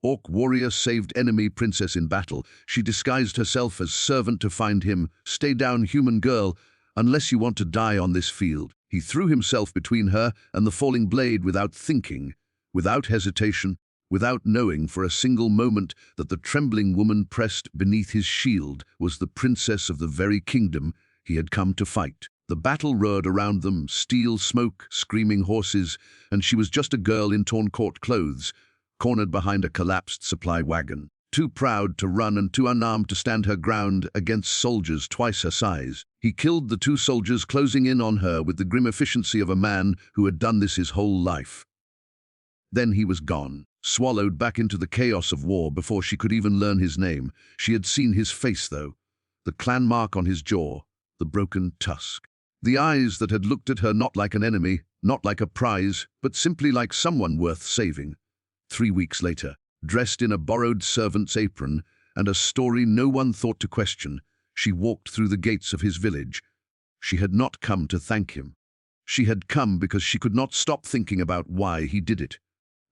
Orc warrior saved enemy princess in battle. She disguised herself as servant to find him. Stay down, human girl, unless you want to die on this field. He threw himself between her and the falling blade without thinking, without hesitation, without knowing for a single moment that the trembling woman pressed beneath his shield was the princess of the very kingdom he had come to fight. The battle roared around them, steel smoke, screaming horses, and she was just a girl in torn court clothes, cornered behind a collapsed supply wagon, too proud to run and too unarmed to stand her ground against soldiers twice her size. He killed the two soldiers, closing in on her with the grim efficiency of a man who had done this his whole life. Then he was gone, swallowed back into the chaos of war before she could even learn his name. She had seen his face, though, the clan mark on his jaw, the broken tusk. The eyes that had looked at her not like an enemy, not like a prize, but simply like someone worth saving. 3 weeks later, dressed in a borrowed servant's apron and a story no one thought to question, she walked through the gates of his village. She had not come to thank him. She had come because she could not stop thinking about why he did it.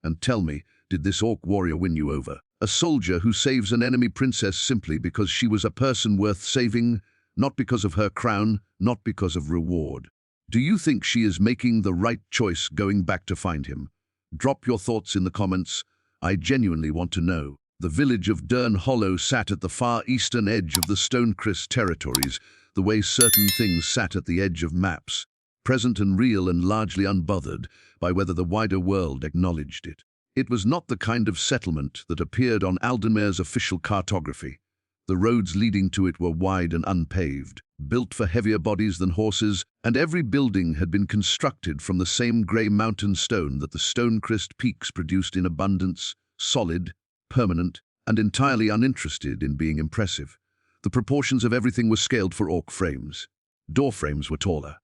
And tell me, did this orc warrior win you over? A soldier who saves an enemy princess simply because she was a person worth saving, not because of her crown, not because of reward. Do you think she is making the right choice going back to find him? Drop your thoughts in the comments. I genuinely want to know. The village of Durn Hollow sat at the far eastern edge of the Stonecrest territories, the way certain things sat at the edge of maps, present and real and largely unbothered by whether the wider world acknowledged it. It was not the kind of settlement that appeared on Aldenmare's official cartography. The roads leading to it were wide and unpaved, built for heavier bodies than horses, and every building had been constructed from the same grey mountain stone that the Stonecrest peaks produced in abundance, solid, permanent, and entirely uninterested in being impressive. The proportions of everything were scaled for orc frames. Door frames were taller.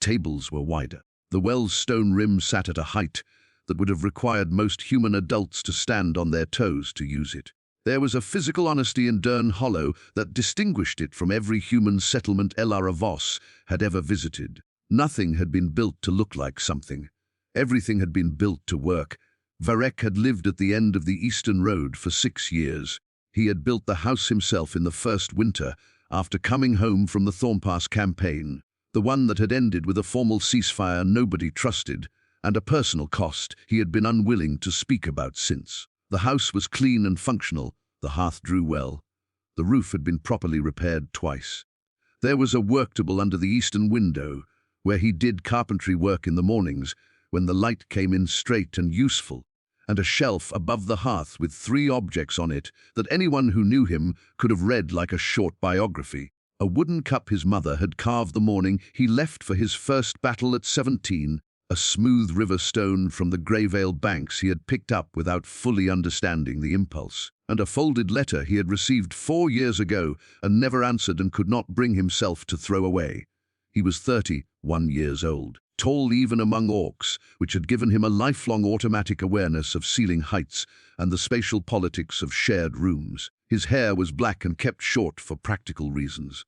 Tables were wider. The well's stone rim sat at a height that would have required most human adults to stand on their toes to use it. There was a physical honesty in Durn Hollow that distinguished it from every human settlement Elara Voss had ever visited. Nothing had been built to look like something. Everything had been built to work. Varek had lived at the end of the Eastern Road for 6 years. He had built the house himself in the first winter after coming home from the Thornpass campaign, the one that had ended with a formal ceasefire nobody trusted, and a personal cost he had been unwilling to speak about since. The house was clean and functional, the hearth drew well. The roof had been properly repaired twice. There was a worktable under the eastern window, where he did carpentry work in the mornings, when the light came in straight and useful, and a shelf above the hearth with 3 objects on it that anyone who knew him could have read like a short biography. A wooden cup his mother had carved the morning he left for his first battle at 17, a smooth river stone from the Greyveil banks he had picked up without fully understanding the impulse, and a folded letter he had received 4 years ago and never answered and could not bring himself to throw away. He was 31 years old, tall even among orcs, which had given him a lifelong automatic awareness of ceiling heights and the spatial politics of shared rooms. His hair was black and kept short for practical reasons.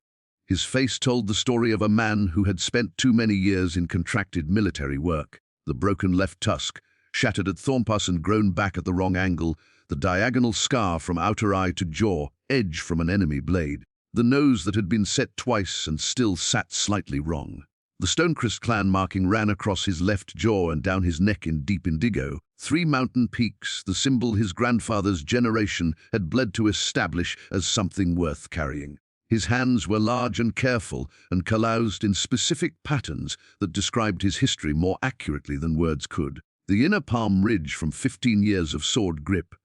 His face told the story of a man who had spent too many years in contracted military work. The broken left tusk, shattered at Thornpass and grown back at the wrong angle, the diagonal scar from outer eye to jaw, edge from an enemy blade, the nose that had been set twice and still sat slightly wrong. The Stonecrest clan marking ran across his left jaw and down his neck in deep indigo. 3 mountain peaks, the symbol his grandfather's generation had bled to establish as something worth carrying. His hands were large and careful and collaged in specific patterns that described his history more accurately than words could. The inner palm ridge from 15 years of sword grip,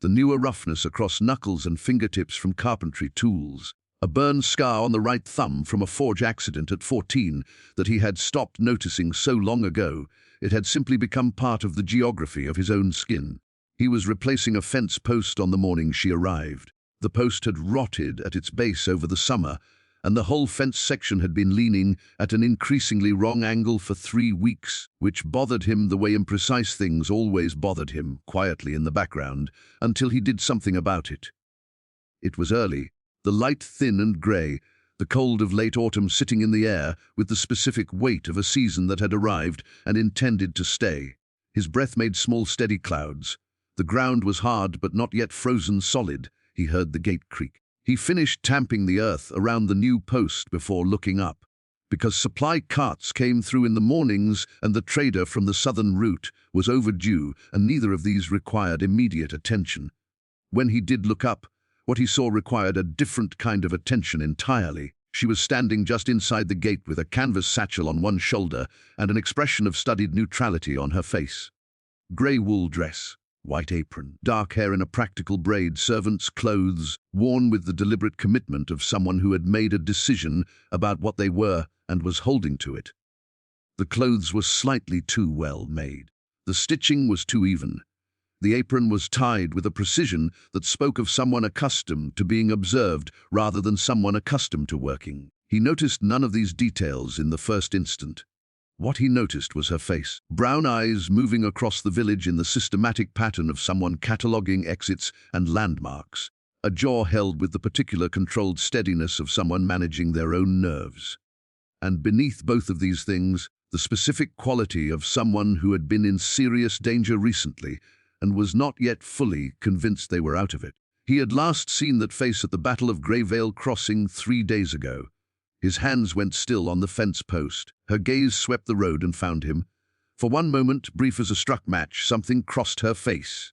the newer roughness across knuckles and fingertips from carpentry tools, a burn scar on the right thumb from a forge accident at 14 that he had stopped noticing so long ago it had simply become part of the geography of his own skin. He was replacing a fence post on the morning she arrived. The post had rotted at its base over the summer, and the whole fence section had been leaning at an increasingly wrong angle for 3 weeks, which bothered him the way imprecise things always bothered him, quietly in the background, until he did something about it. It was early, the light thin and grey, the cold of late autumn sitting in the air with the specific weight of a season that had arrived and intended to stay. His breath made small steady clouds, The ground was hard but not yet frozen solid. He heard the gate creak. He finished tamping the earth around the new post before looking up. Because supply carts came through in the mornings and the trader from the southern route was overdue, and neither of these required immediate attention. When he did look up, what he saw required a different kind of attention entirely. She was standing just inside the gate with a canvas satchel on one shoulder and an expression of studied neutrality on her face. Grey wool dress, white apron, dark hair in a practical braid, servant's clothes, worn with the deliberate commitment of someone who had made a decision about what they were and was holding to it. The clothes were slightly too well made. The stitching was too even. The apron was tied with a precision that spoke of someone accustomed to being observed rather than someone accustomed to working. He noticed none of these details in the first instant. What he noticed was her face, brown eyes moving across the village in the systematic pattern of someone cataloguing exits and landmarks, a jaw held with the particular controlled steadiness of someone managing their own nerves. And beneath both of these things, the specific quality of someone who had been in serious danger recently and was not yet fully convinced they were out of it. He had last seen that face at the Battle of Greyveil Crossing 3 days ago. His hands went still on the fence post. Her gaze swept the road and found him. For one moment, brief as a struck match, something crossed her face.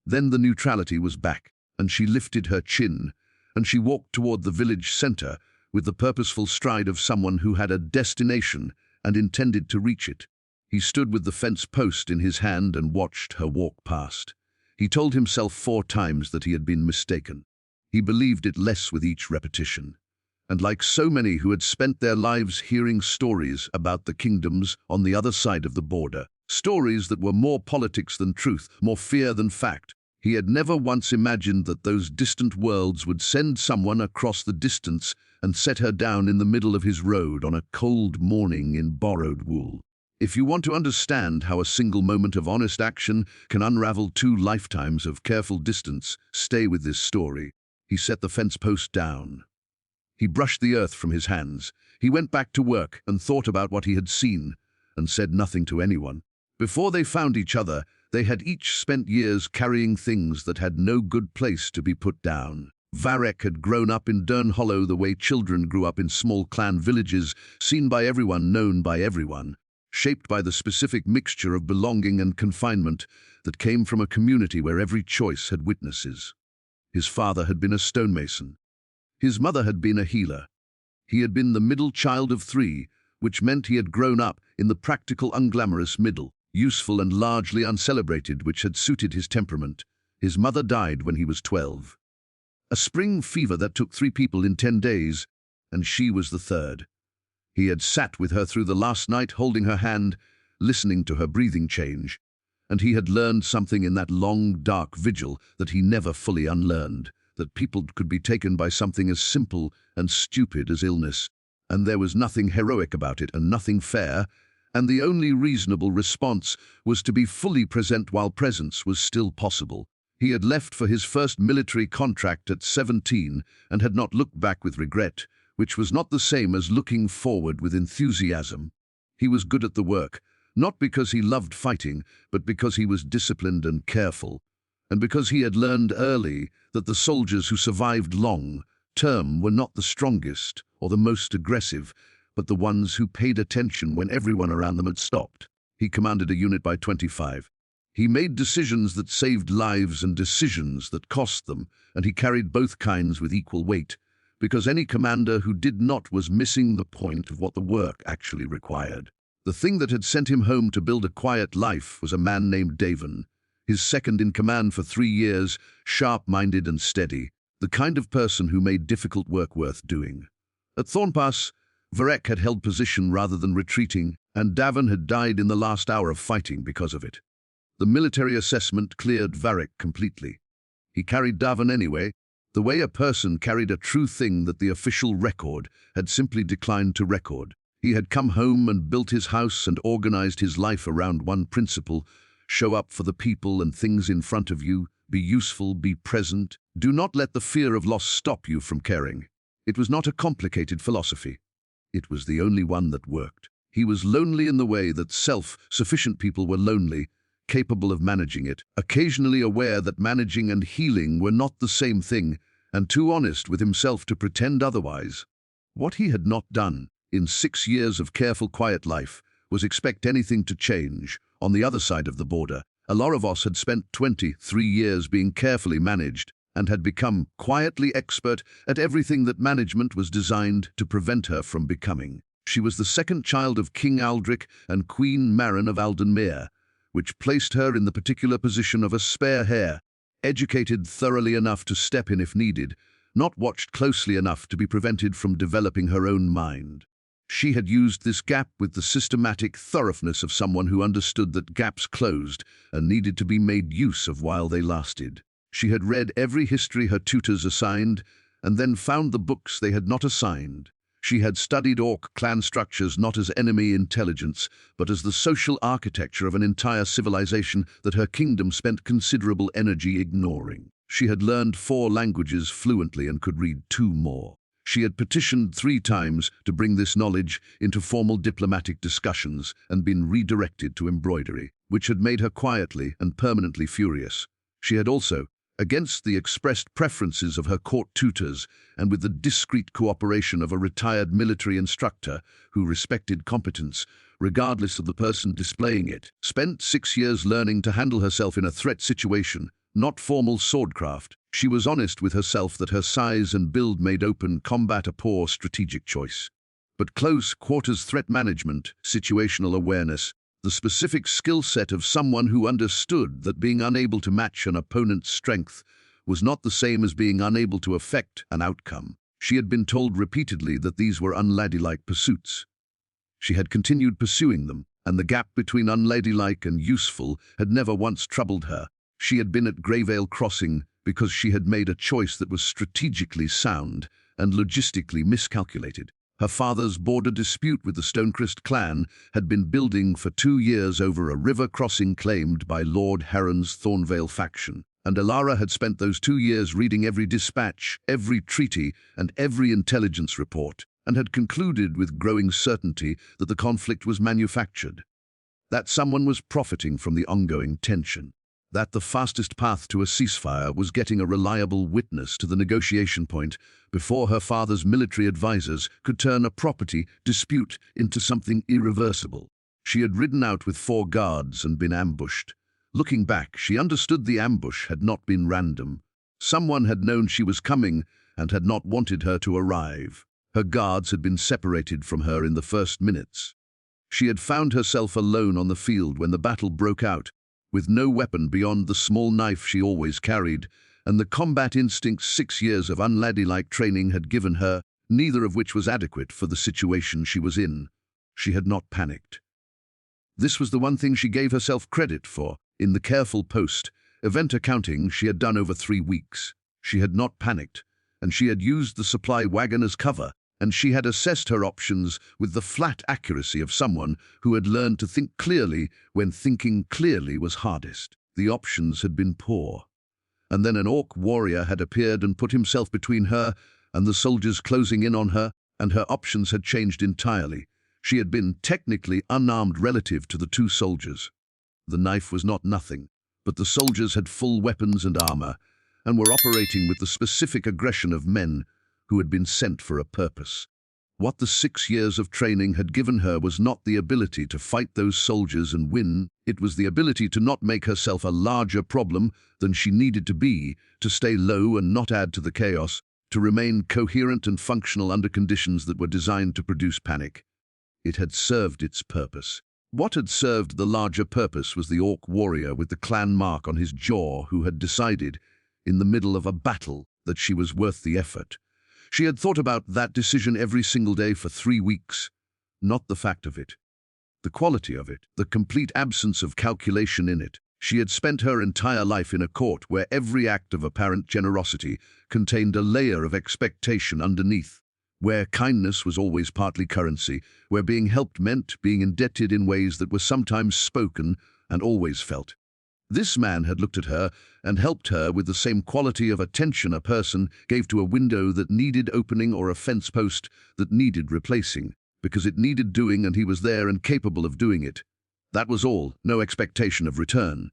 Then the neutrality was back, and she lifted her chin, and she walked toward the village center with the purposeful stride of someone who had a destination and intended to reach it. He stood with the fence post in his hand and watched her walk past. He told himself 4 times that he had been mistaken. He believed it less with each repetition. And like so many who had spent their lives hearing stories about the kingdoms on the other side of the border, stories that were more politics than truth, more fear than fact, he had never once imagined that those distant worlds would send someone across the distance and set her down in the middle of his road on a cold morning in borrowed wool. If you want to understand how a single moment of honest action can unravel 2 lifetimes of careful distance, stay with this story. He set the fence post down. He brushed the earth from his hands. He went back to work and thought about what he had seen and said nothing to anyone. Before they found each other, they had each spent years carrying things that had no good place to be put down. Varek had grown up in Durn Hollow the way children grew up in small clan villages, seen by everyone, known by everyone, shaped by the specific mixture of belonging and confinement that came from a community where every choice had witnesses. His father had been a stonemason. His mother had been a healer. He had been the middle child of 3, which meant he had grown up in the practical, unglamorous middle, useful and largely uncelebrated, which had suited his temperament. His mother died when he was 12. A spring fever that took 3 people in 10 days, and she was the 3rd. He had sat with her through the last night, holding her hand, listening to her breathing change, and he had learned something in that long, dark vigil that he never fully unlearned, that people could be taken by something as simple and stupid as illness, and there was nothing heroic about it and nothing fair, and the only reasonable response was to be fully present while presence was still possible. He had left for his first military contract at 17 and had not looked back with regret, which was not the same as looking forward with enthusiasm. He was good at the work, not because he loved fighting, but because he was disciplined and careful, and because he had learned early that the soldiers who survived long-term were not the strongest or the most aggressive, but the ones who paid attention when everyone around them had stopped. He commanded a unit by 25. He made decisions that saved lives and decisions that cost them, and he carried both kinds with equal weight, because any commander who did not was missing the point of what the work actually required. The thing that had sent him home to build a quiet life was a man named Davon, his second in command for 3 years, sharp-minded and steady, the kind of person who made difficult work worth doing. At Thornpass, Varek had held position rather than retreating, and Davon had died in the last hour of fighting because of it. The military assessment cleared Varek completely. He carried Davon anyway, the way a person carried a true thing that the official record had simply declined to record. He had come home and built his house and organized his life around one principle: show up for the people and things in front of you, be useful, be present. Do not let the fear of loss stop you from caring. It was not a complicated philosophy. It was the only one that worked. He was lonely in the way that self-sufficient people were lonely, capable of managing it, occasionally aware that managing and healing were not the same thing, and too honest with himself to pretend otherwise. What he had not done, in 6 years of careful, quiet life, was expect anything to change. On the other side of the border, Elara Voss had spent 23 years being carefully managed, and had become quietly expert at everything that management was designed to prevent her from becoming. She was the second child of King Aldric and Queen Marin of Aldenmere, which placed her in the particular position of a spare hair, educated thoroughly enough to step in if needed, not watched closely enough to be prevented from developing her own mind. She had used this gap with the systematic thoroughness of someone who understood that gaps closed and needed to be made use of while they lasted. She had read every history her tutors assigned, and then found the books they had not assigned. She had studied Orc clan structures not as enemy intelligence, but as the social architecture of an entire civilization that her kingdom spent considerable energy ignoring. She had learned 4 languages fluently and could read 2 more. She had petitioned 3 times to bring this knowledge into formal diplomatic discussions and been redirected to embroidery, which had made her quietly and permanently furious. She had also, against the expressed preferences of her court tutors and with the discreet cooperation of a retired military instructor who respected competence, regardless of the person displaying it, spent 6 years learning to handle herself in a threat situation, not formal swordcraft. She was honest with herself that her size and build made open combat a poor strategic choice. But close quarters threat management, situational awareness, the specific skill set of someone who understood that being unable to match an opponent's strength was not the same as being unable to affect an outcome. She had been told repeatedly that these were unladylike pursuits. She had continued pursuing them, and the gap between unladylike and useful had never once troubled her. She had been at Greyveil Crossing because she had made a choice that was strategically sound and logistically miscalculated. Her father's border dispute with the Stonecrest clan had been building for 2 years over a river crossing claimed by Lord Heron's Thornvale faction, and Elara had spent those 2 years reading every dispatch, every treaty, and every intelligence report, and had concluded with growing certainty that the conflict was manufactured, that someone was profiting from the ongoing tension, that the fastest path to a ceasefire was getting a reliable witness to the negotiation point before her father's military advisors could turn a property dispute into something irreversible. She had ridden out with 4 guards and been ambushed. Looking back, she understood the ambush had not been random. Someone had known she was coming and had not wanted her to arrive. Her guards had been separated from her in the first minutes. She had found herself alone on the field when the battle broke out, with no weapon beyond the small knife she always carried, and the combat instincts 6 years of unladylike training had given her, neither of which was adequate for the situation she was in. She had not panicked. This was the one thing she gave herself credit for. In the careful post-event accounting she had done over 3 weeks. She had not panicked, and she had used the supply wagon as cover, and she had assessed her options with the flat accuracy of someone who had learned to think clearly when thinking clearly was hardest. The options had been poor. And then an orc warrior had appeared and put himself between her and the soldiers closing in on her, and her options had changed entirely. She had been technically unarmed relative to the 2 soldiers. The knife was not nothing, but the soldiers had full weapons and armor, and were operating with the specific aggression of men who had been sent for a purpose. What the 6 years of training had given her was not the ability to fight those soldiers and win, it was the ability to not make herself a larger problem than she needed to be, to stay low and not add to the chaos, to remain coherent and functional under conditions that were designed to produce panic. It had served its purpose. What had served the larger purpose was the orc warrior with the clan mark on his jaw who had decided, in the middle of a battle, that she was worth the effort. She had thought about that decision every single day for 3 weeks. Not the fact of it, the quality of it, the complete absence of calculation in it. She had spent her entire life in a court where every act of apparent generosity contained a layer of expectation underneath, where kindness was always partly currency, where being helped meant being indebted in ways that were sometimes spoken and always felt. This man had looked at her and helped her with the same quality of attention a person gave to a window that needed opening or a fence post that needed replacing, because it needed doing and he was there and capable of doing it. That was all, no expectation of return.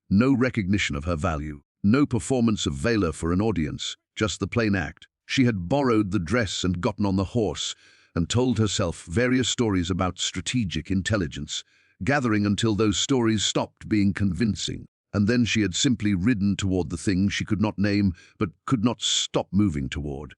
No recognition of her value. No performance of valor for an audience, just the plain act. She had borrowed the dress and gotten on the horse, and told herself various stories about strategic intelligence, gathering until those stories stopped being convincing. And then she had simply ridden toward the thing she could not name, but could not stop moving toward.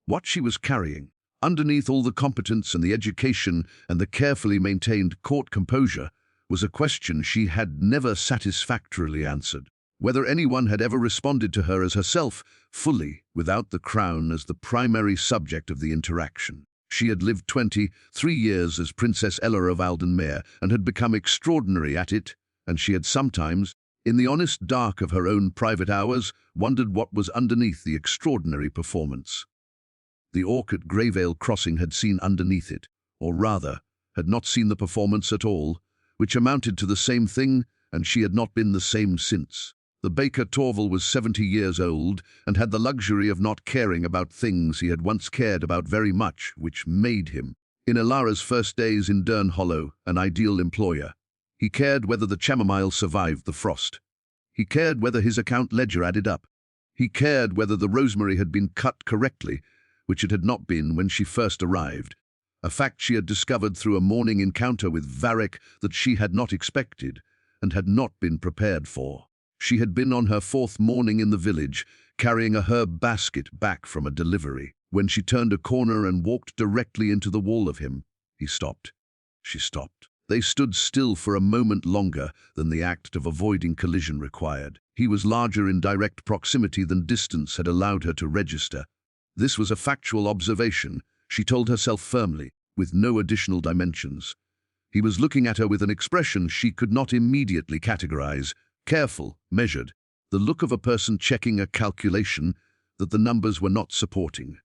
What she was carrying, underneath all the competence and the education and the carefully maintained court composure, was a question she had never satisfactorily answered. Whether anyone had ever responded to her as herself, fully, without the crown as the primary subject of the interaction. She had lived 23 years as Princess Elara Voss and had become extraordinary at it, and she had sometimes, in the honest dark of her own private hours, wondered what was underneath the extraordinary performance. The orc at Greyveil Crossing had seen underneath it, or rather, had not seen the performance at all, which amounted to the same thing, and she had not been the same since. The baker Torval was 70 years old and had the luxury of not caring about things he had once cared about very much, which made him, in Elara's first days in Durn Hollow, an ideal employer. He cared whether the chamomile survived the frost. He cared whether his account ledger added up. He cared whether the rosemary had been cut correctly, which it had not been when she first arrived, a fact she had discovered through a morning encounter with Varek that she had not expected and had not been prepared for. She had been on her 4th morning in the village, carrying a herb basket back from a delivery. When she turned a corner and walked directly into the wall of him, he stopped. She stopped. They stood still for a moment longer than the act of avoiding collision required. He was larger in direct proximity than distance had allowed her to register. This was a factual observation, she told herself firmly, with no additional dimensions. He was looking at her with an expression she could not immediately categorize. Careful, measured, the look of a person checking a calculation that the numbers were not supporting.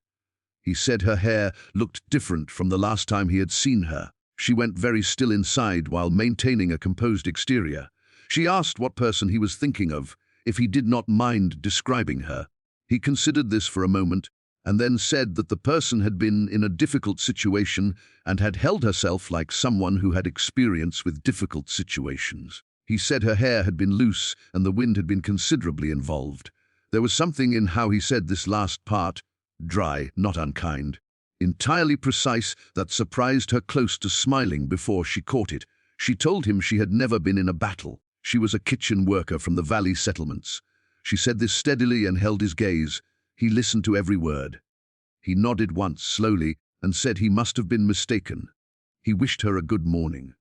He said her hair looked different from the last time he had seen her. She went very still inside while maintaining a composed exterior. She asked what person he was thinking of, if he did not mind describing her. He considered this for a moment, and then said that the person had been in a difficult situation and had held herself like someone who had experience with difficult situations. He said her hair had been loose and the wind had been considerably involved. There was something in how he said this last part, dry, not unkind, entirely precise, that surprised her close to smiling before she caught it. She told him she had never been in a battle. She was a kitchen worker from the valley settlements. She said this steadily and held his gaze. He listened to every word. He nodded once slowly and said he must have been mistaken. He wished her a good morning.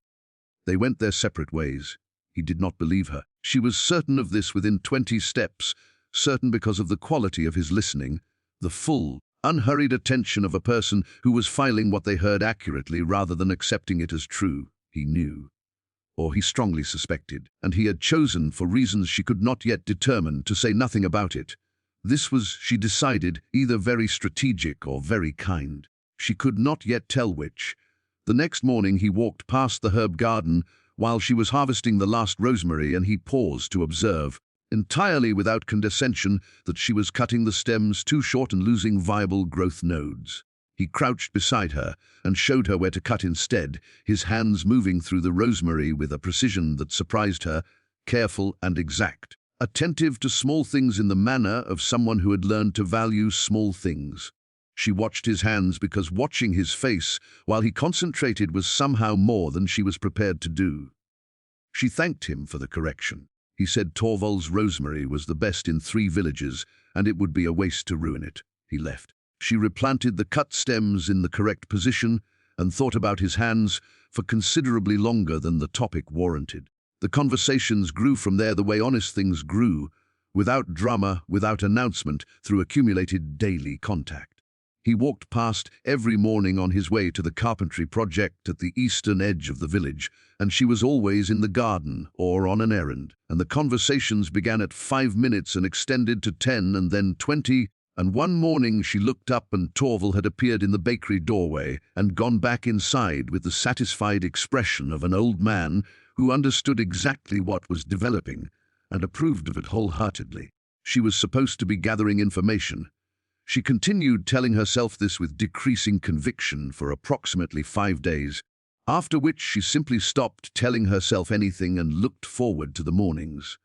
They went their separate ways. He did not believe her. She was certain of this within 20 steps, certain because of the quality of his listening, the full, unhurried attention of a person who was filing what they heard accurately rather than accepting it as true. He knew, or he strongly suspected, and he had chosen, for reasons she could not yet determine, to say nothing about it. This was, she decided, either very strategic or very kind. She could not yet tell which. The next morning he walked past the herb garden while she was harvesting the last rosemary, and he paused to observe, entirely without condescension, that she was cutting the stems too short and losing viable growth nodes. He crouched beside her and showed her where to cut instead, his hands moving through the rosemary with a precision that surprised her, careful and exact, attentive to small things in the manner of someone who had learned to value small things. She watched his hands because watching his face while he concentrated was somehow more than she was prepared to do. She thanked him for the correction. He said Torval's rosemary was the best in 3 villages, and it would be a waste to ruin it. He left. She replanted the cut stems in the correct position and thought about his hands for considerably longer than the topic warranted. The conversations grew from there the way honest things grew, without drama, without announcement, through accumulated daily contact. He walked past every morning on his way to the carpentry project at the eastern edge of the village, and she was always in the garden or on an errand, and the conversations began at 5 minutes and extended to 10 and then 20, and one morning she looked up and Torval had appeared in the bakery doorway and gone back inside with the satisfied expression of an old man who understood exactly what was developing and approved of it wholeheartedly. She was supposed to be gathering information. She continued telling herself this with decreasing conviction for approximately 5 days. after which she simply stopped telling herself anything and looked forward to the mornings.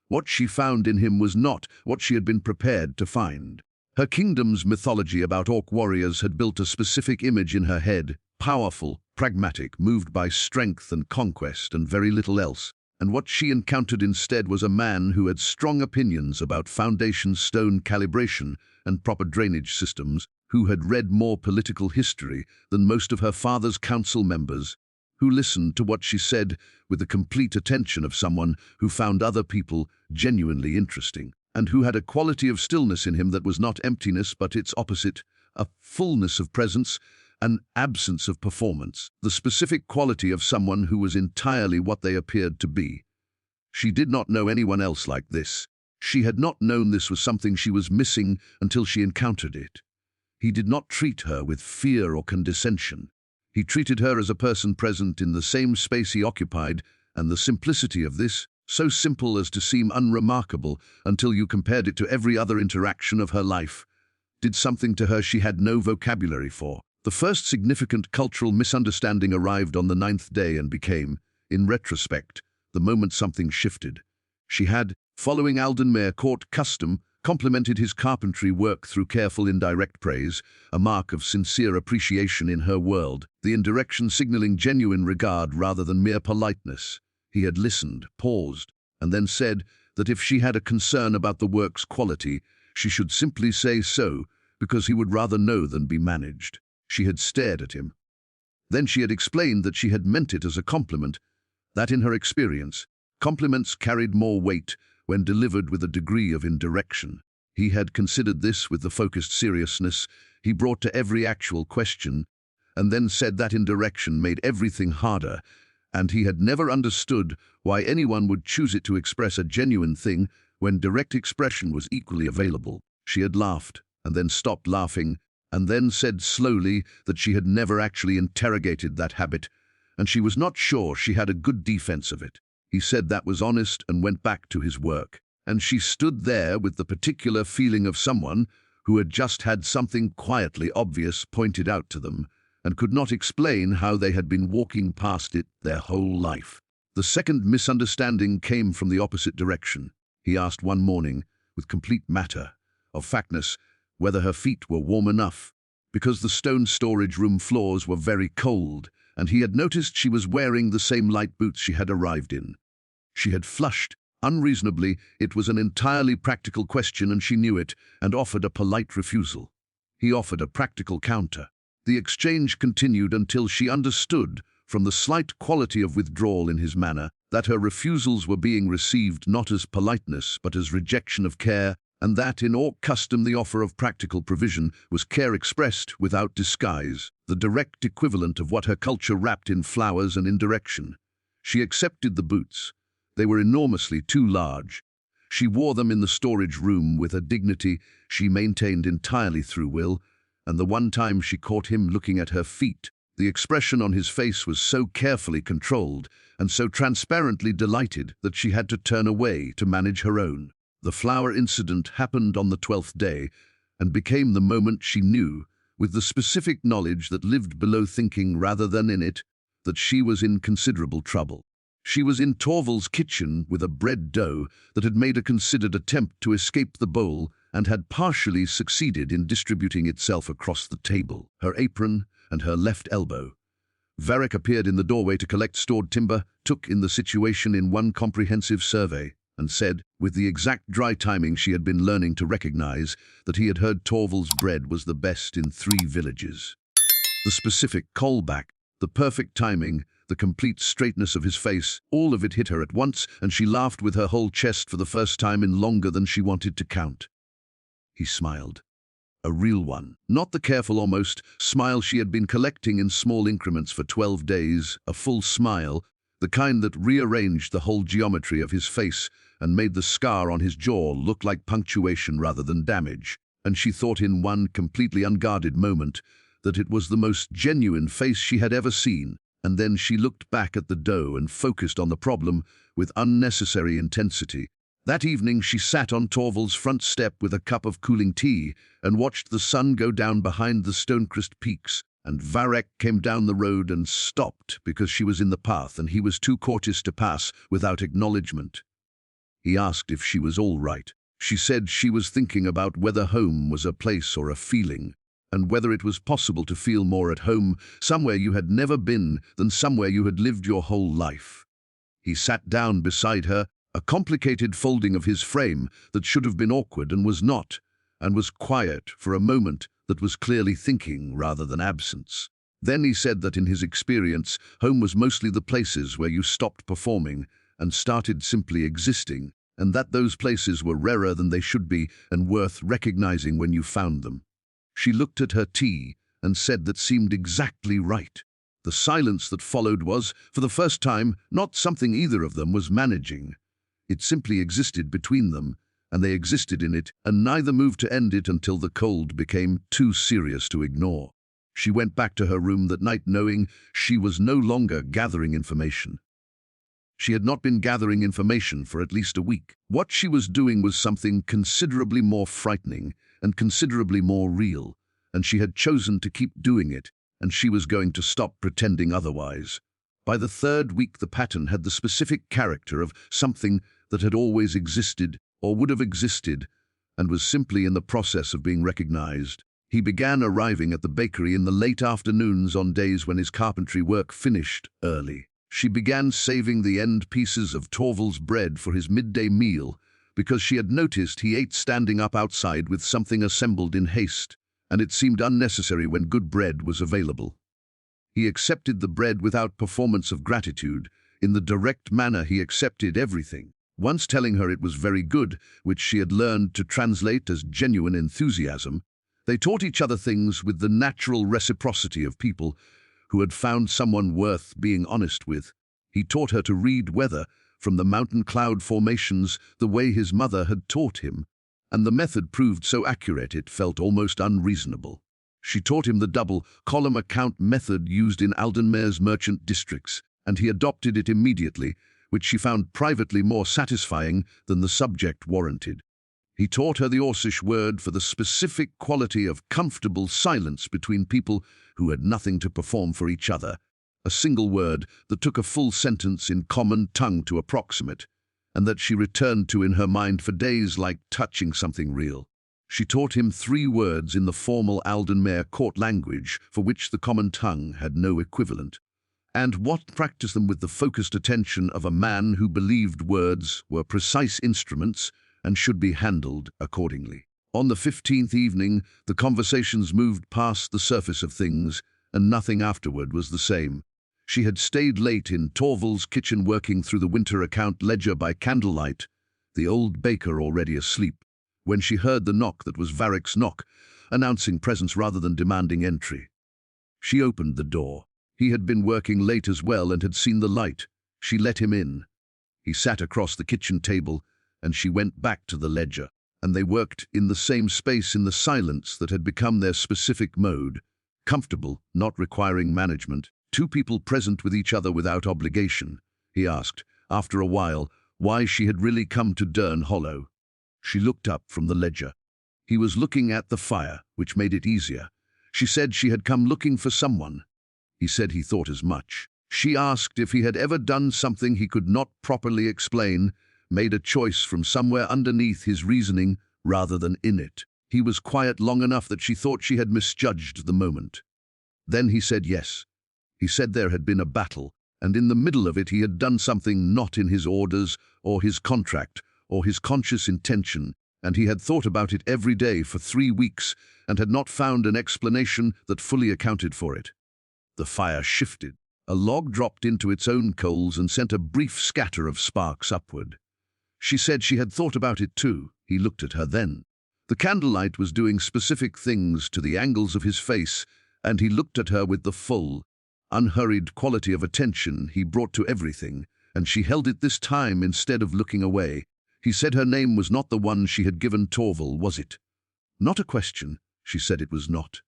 What she found in him was not what she had been prepared to find. Her kingdom's mythology about orc warriors had built a specific image in her head, powerful, pragmatic, moved by strength and conquest and very little else. And what she encountered instead was a man who had strong opinions about foundation stone calibration and proper drainage systems, who had read more political history than most of her father's council members, who listened to what she said with the complete attention of someone who found other people genuinely interesting, and who had a quality of stillness in him that was not emptiness but its opposite, a fullness of presence, an absence of performance, the specific quality of someone who was entirely what they appeared to be. She did not know anyone else like this. She had not known this was something she was missing until she encountered it. He did not treat her with fear or condescension. He treated her as a person present in the same space he occupied, and the simplicity of this, so simple as to seem unremarkable until you compared it to every other interaction of her life, did something to her she had no vocabulary for. The first significant cultural misunderstanding arrived on the 9th day and became, in retrospect, the moment something shifted. She had, following Aldenmere court custom, complimented his carpentry work through careful indirect praise, a mark of sincere appreciation in her world, the indirection signaling genuine regard rather than mere politeness. He had listened, paused, and then said that if she had a concern about the work's quality, she should simply say so, because he would rather know than be managed. She had stared at him. Then she had explained that she had meant it as a compliment, that in her experience, compliments carried more weight when delivered with a degree of indirection. He had considered this with the focused seriousness he brought to every actual question, and then said that indirection made everything harder, and he had never understood why anyone would choose it to express a genuine thing when direct expression was equally available. She had laughed, and then stopped laughing, and then said slowly that she had never actually interrogated that habit, and she was not sure she had a good defense of it. He said that was honest and went back to his work, and she stood there with the particular feeling of someone who had just had something quietly obvious pointed out to them, and could not explain how they had been walking past it their whole life. The second misunderstanding came from the opposite direction. He asked one morning, with complete matter of factness, whether her feet were warm enough, because the stone storage room floors were very cold, and he had noticed she was wearing the same light boots she had arrived in. She had flushed. Unreasonably, it was an entirely practical question and she knew it, and offered a polite refusal. He offered a practical counter. The exchange continued until she understood, from the slight quality of withdrawal in his manner, that her refusals were being received not as politeness but as rejection of care, and that in orc custom the offer of practical provision was care expressed without disguise, the direct equivalent of what her culture wrapped in flowers and indirection. She accepted the boots. They were enormously too large. She wore them in the storage room with a dignity she maintained entirely through will, and the one time she caught him looking at her feet, the expression on his face was so carefully controlled and so transparently delighted that she had to turn away to manage her own. The flower incident happened on the 12th day and became the moment she knew, with the specific knowledge that lived below thinking rather than in it, that she was in considerable trouble. She was in Torval's kitchen with a bread dough that had made a considered attempt to escape the bowl and had partially succeeded in distributing itself across the table, her apron and her left elbow. Varek appeared in the doorway to collect stored timber, took in the situation in one comprehensive survey, and said, with the exact dry timing she had been learning to recognize, that he had heard Torval's bread was the best in 3 villages. The specific callback, the perfect timing, the complete straightness of his face, all of it hit her at once, and she laughed with her whole chest for the first time in longer than she wanted to count. He smiled. A real one. Not the careful, almost, smile she had been collecting in small increments for 12 days, a full smile, the kind that rearranged the whole geometry of his face and made the scar on his jaw look like punctuation rather than damage, and she thought in one completely unguarded moment that it was the most genuine face she had ever seen, and then she looked back at the dough and focused on the problem with unnecessary intensity. That evening she sat on Torval's front step with a cup of cooling tea and watched the sun go down behind the Stonecrest peaks, and Varek came down the road and stopped because she was in the path and he was too cautious to pass without acknowledgement. He asked if she was all right. She said she was thinking about whether home was a place or a feeling, and whether it was possible to feel more at home somewhere you had never been than somewhere you had lived your whole life. He sat down beside her, a complicated folding of his frame that should have been awkward and was not, and was quiet for a moment that was clearly thinking rather than absence. Then he said that in his experience, home was mostly the places where you stopped performing and started simply existing, and that those places were rarer than they should be and worth recognizing when you found them. She looked at her tea and said that seemed exactly right. The silence that followed was, for the first time, not something either of them was managing. It simply existed between them, and they existed in it, and neither moved to end it until the cold became too serious to ignore. She went back to her room that night knowing she was no longer gathering information. She had not been gathering information for at least a week. What she was doing was something considerably more frightening and considerably more real, and she had chosen to keep doing it, and she was going to stop pretending otherwise. By the third week, the pattern had the specific character of something that had always existed or would have existed and was simply in the process of being recognized. He began arriving at the bakery in the late afternoons on days when his carpentry work finished early. She began saving the end pieces of Torval's bread for his midday meal because she had noticed he ate standing up outside with something assembled in haste, and it seemed unnecessary when good bread was available. He accepted the bread without performance of gratitude. In the direct manner he accepted everything, once telling her it was very good, which she had learned to translate as genuine enthusiasm. They taught each other things with the natural reciprocity of people who had found someone worth being honest with. He taught her to read weather from the mountain cloud formations the way his mother had taught him, and the method proved so accurate it felt almost unreasonable. She taught him the double-column account method used in Aldenmare's merchant districts, and he adopted it immediately, which she found privately more satisfying than the subject warranted. He taught her the Orcish word for the specific quality of comfortable silence between people who had nothing to perform for each other, a single word that took a full sentence in common tongue to approximate, and that she returned to in her mind for days like touching something real. She taught him 3 words in the formal Aldenmare court language for which the common tongue had no equivalent, and practiced them with the focused attention of a man who believed words were precise instruments and should be handled accordingly. On the 15th evening, the conversations moved past the surface of things, and nothing afterward was the same. She had stayed late in Torval's kitchen working through the winter account ledger by candlelight, the old baker already asleep, when she heard the knock that was Varek's knock, announcing presence rather than demanding entry. She opened the door. He had been working late as well and had seen the light. She let him in. He sat across the kitchen table, and she went back to the ledger, and they worked in the same space in the silence that had become their specific mode, comfortable, not requiring management, 2 people present with each other without obligation. He asked, after a while, why she had really come to Durn Hollow. She looked up from the ledger. He was looking at the fire, which made it easier. She said she had come looking for someone. He said he thought as much. She asked if he had ever done something he could not properly explain, made a choice from somewhere underneath his reasoning rather than in it. He was quiet long enough that she thought she had misjudged the moment. Then he said yes. He said there had been a battle, and in the middle of it he had done something not in his orders or his contract or his conscious intention, and he had thought about it every day for 3 weeks and had not found an explanation that fully accounted for it. The fire shifted. A log dropped into its own coals and sent a brief scatter of sparks upward. She said she had thought about it too. He looked at her then. The candlelight was doing specific things to the angles of his face, and he looked at her with the full, unhurried quality of attention he brought to everything, and she held it this time instead of looking away. He said her name was not the one she had given Torval, was it? Not a question. She said it was not.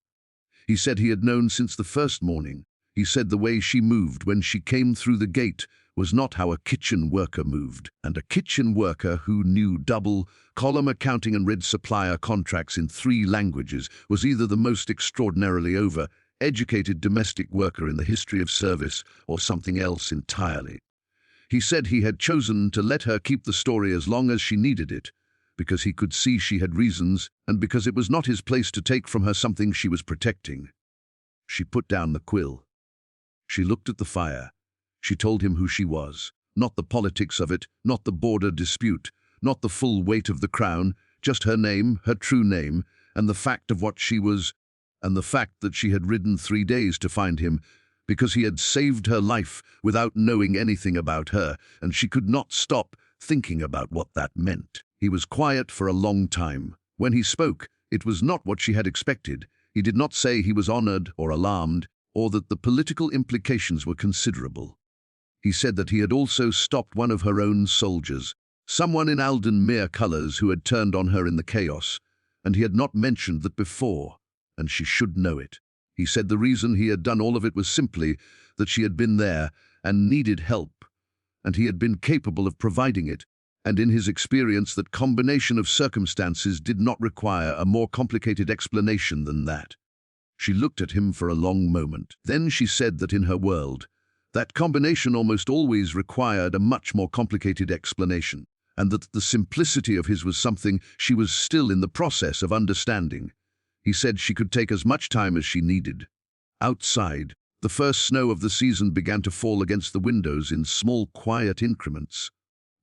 He said he had known since the first morning. He said the way she moved when she came through the gate was not how a kitchen worker moved, and a kitchen worker who knew double-column accounting and read supplier contracts in 3 languages was either the most extraordinarily over educated domestic worker in the history of service or something else entirely. He said he had chosen to let her keep the story as long as she needed it, because he could see she had reasons and because it was not his place to take from her something she was protecting. She put down the quill. She looked at the fire. She told him who she was, not the politics of it, not the border dispute, not the full weight of the crown, just her name, her true name, and the fact of what she was, and the fact that she had ridden 3 days to find him, because he had saved her life without knowing anything about her, and she could not stop thinking about what that meant. He was quiet for a long time. When he spoke, it was not what she had expected. He did not say he was honored or alarmed, or that the political implications were considerable. He said that he had also stopped one of her own soldiers, someone in Aldenmere colors who had turned on her in the chaos, and he had not mentioned that before, and she should know it. He said the reason he had done all of it was simply that she had been there and needed help, and he had been capable of providing it, and in his experience that combination of circumstances did not require a more complicated explanation than that. She looked at him for a long moment. Then she said that in her world, that combination almost always required a much more complicated explanation, and that the simplicity of his was something she was still in the process of understanding. He said she could take as much time as she needed. Outside, the first snow of the season began to fall against the windows in small, quiet increments.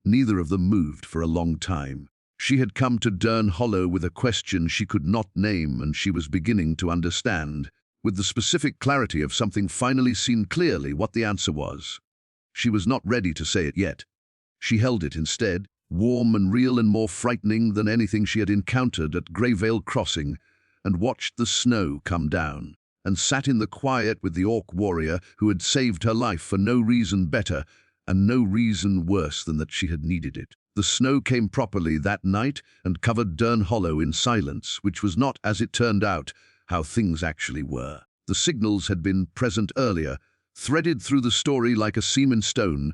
Neither of them moved for a long time. She had come to Durn Hollow with a question she could not name, and she was beginning to understand, with the specific clarity of something finally seen clearly, what the answer was. She was not ready to say it yet. She held it instead, warm and real and more frightening than anything she had encountered at Greyveil Crossing, and watched the snow come down, and sat in the quiet with the orc warrior who had saved her life for no reason better, and no reason worse than that she had needed it. The snow came properly that night and covered Durn Hollow in silence, which was not, as it turned out, how things actually were. The signals had been present earlier, threaded through the story like a seam in stone,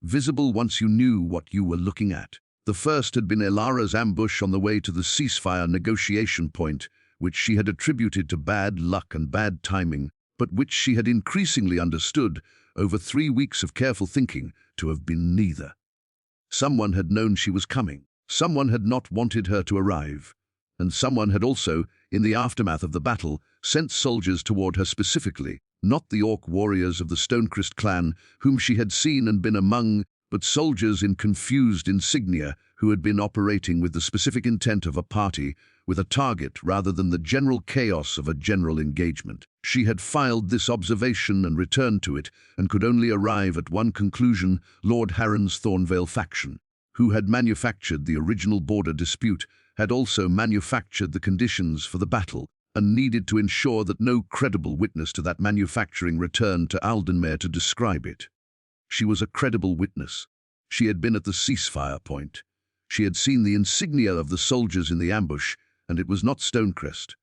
visible once you knew what you were looking at. The first had been Elara's ambush on the way to the ceasefire negotiation point, which she had attributed to bad luck and bad timing, but which she had increasingly understood, over 3 weeks of careful thinking, to have been neither. Someone had known she was coming. Someone had not wanted her to arrive. And someone had also, in the aftermath of the battle, sent soldiers toward her specifically, not the orc warriors of the Stonecrest clan, whom she had seen and been among, but soldiers in confused insignia who had been operating with the specific intent of a party, with a target rather than the general chaos of a general engagement. She had filed this observation and returned to it, and could only arrive at one conclusion: Lord Harren's Thornvale faction, who had manufactured the original border dispute, had also manufactured the conditions for the battle, and needed to ensure that no credible witness to that manufacturing returned to Aldenmere to describe it. She was a credible witness. She had been at the ceasefire point. She had seen the insignia of the soldiers in the ambush, and it was not Stonecrest.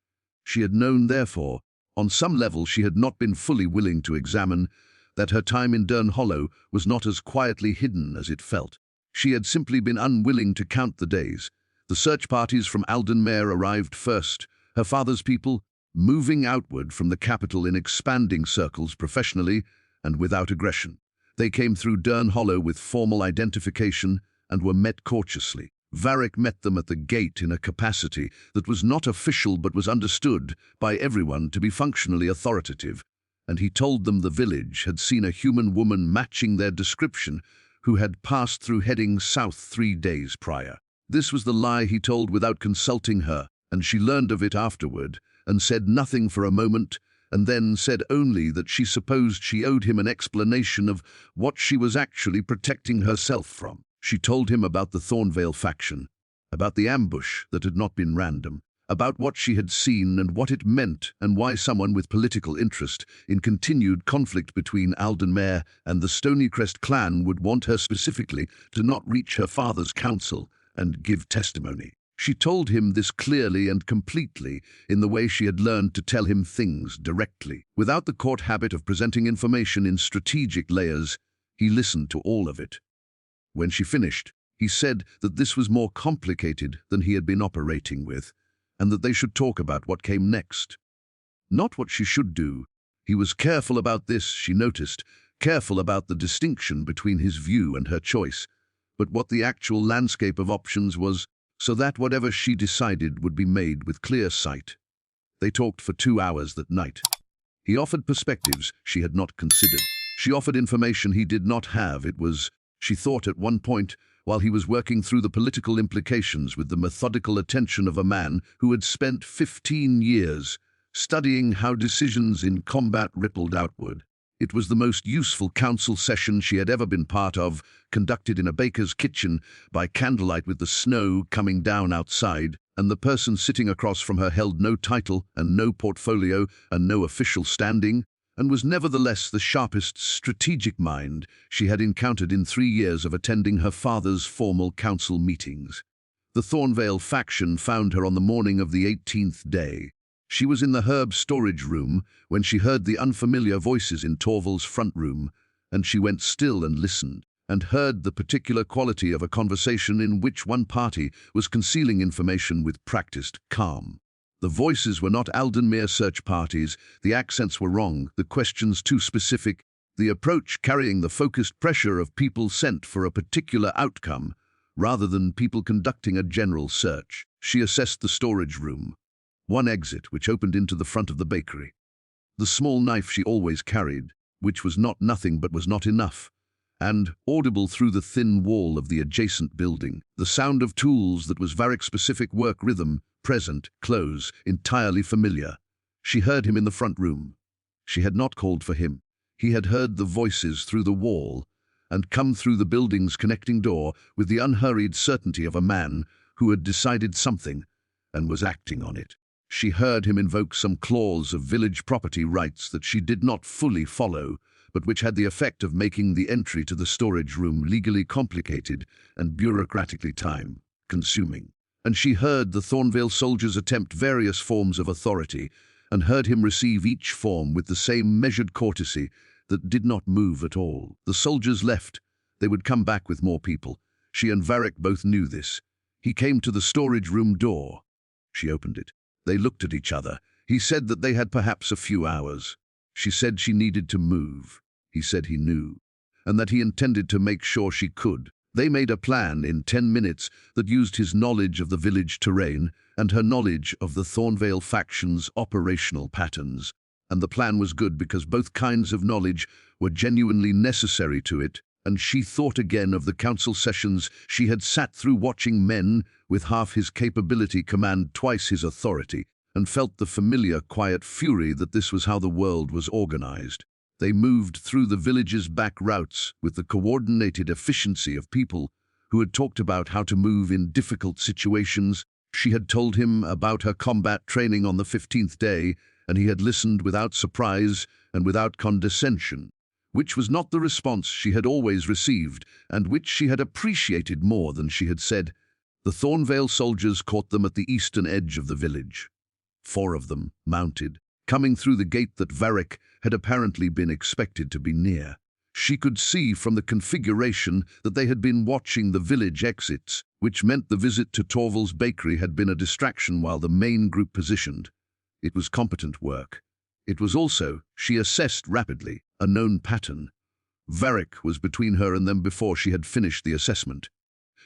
She had known, therefore, on some level she had not been fully willing to examine, that her time in Durn Hollow was not as quietly hidden as it felt. She had simply been unwilling to count the days. The search parties from Aldenmere arrived first, her father's people, moving outward from the capital in expanding circles professionally and without aggression. They came through Durn Hollow with formal identification and were met courteously. Varek met them at the gate in a capacity that was not official but was understood by everyone to be functionally authoritative, and he told them the village had seen a human woman matching their description who had passed through heading south 3 days prior. This was the lie he told without consulting her, and she learned of it afterward, and said nothing for a moment, and then said only that she supposed she owed him an explanation of what she was actually protecting herself from. She told him about the Thornvale faction, about the ambush that had not been random, about what she had seen and what it meant, and why someone with political interest in continued conflict between Aldenmere and the Stonecrest clan would want her specifically to not reach her father's council and give testimony. She told him this clearly and completely, in the way she had learned to tell him things directly. Without the court habit of presenting information in strategic layers, he listened to all of it. When she finished, he said that this was more complicated than he had been operating with, and that they should talk about what came next. Not what she should do, He was careful about this, she noticed, careful about the distinction between his view and her choice, but what the actual landscape of options was, so that whatever she decided would be made with clear sight. They talked for 2 hours that night. He offered perspectives she had not considered. She offered information he did not have. It was, she thought at one point, while he was working through the political implications with the methodical attention of a man who had spent 15 years studying how decisions in combat rippled outward. It was the most useful council session she had ever been part of, conducted in a baker's kitchen by candlelight with the snow coming down outside, and the person sitting across from her held no title and no portfolio and no official standing, and was nevertheless the sharpest strategic mind she had encountered in 3 years of attending her father's formal council meetings. The Thornvale faction found her on the morning of the 18th day. She was in the herb storage room when she heard the unfamiliar voices in Torval's front room, and she went still and listened, and heard the particular quality of a conversation in which one party was concealing information with practiced calm. The voices were not Aldenmere search parties, the accents were wrong, the questions too specific, the approach carrying the focused pressure of people sent for a particular outcome, rather than people conducting a general search. She assessed the storage room. One exit, which opened into the front of the bakery. The small knife she always carried, which was not nothing but was not enough, and, audible through the thin wall of the adjacent building, the sound of tools that was Varek's specific work rhythm, present, close, entirely familiar. She heard him in the front room. She had not called for him. He had heard the voices through the wall and come through the building's connecting door with the unhurried certainty of a man who had decided something and was acting on it. She heard him invoke some clause of village property rights that she did not fully follow, but which had the effect of making the entry to the storage room legally complicated and bureaucratically time-consuming. And she heard the Thornvale soldiers attempt various forms of authority, and heard him receive each form with the same measured courtesy that did not move at all. The soldiers left. They would come back with more people. She and Varek both knew this. He came to the storage room door. She opened it. They looked at each other. He said that they had perhaps a few hours. She said she needed to move. He said he knew, and that he intended to make sure she could. They made a plan in 10 minutes that used his knowledge of the village terrain and her knowledge of the Thornvale faction's operational patterns. And the plan was good because both kinds of knowledge were genuinely necessary to it, and she thought again of the council sessions she had sat through watching men with half his capability command twice his authority, and felt the familiar quiet fury that this was how the world was organized. They moved through the village's back routes with the coordinated efficiency of people who had talked about how to move in difficult situations. She had told him about her combat training on the 15th day, and he had listened without surprise and without condescension, which was not the response she had always received, and which she had appreciated more than she had said. The Thornvale soldiers caught them at the eastern edge of the village. 4 of them, mounted, coming through the gate that Varek had apparently been expected to be near. She could see from the configuration that they had been watching the village exits, which meant the visit to Torval's bakery had been a distraction while the main group positioned. It was competent work. It was also, she assessed rapidly, a known pattern. Varek was between her and them before she had finished the assessment.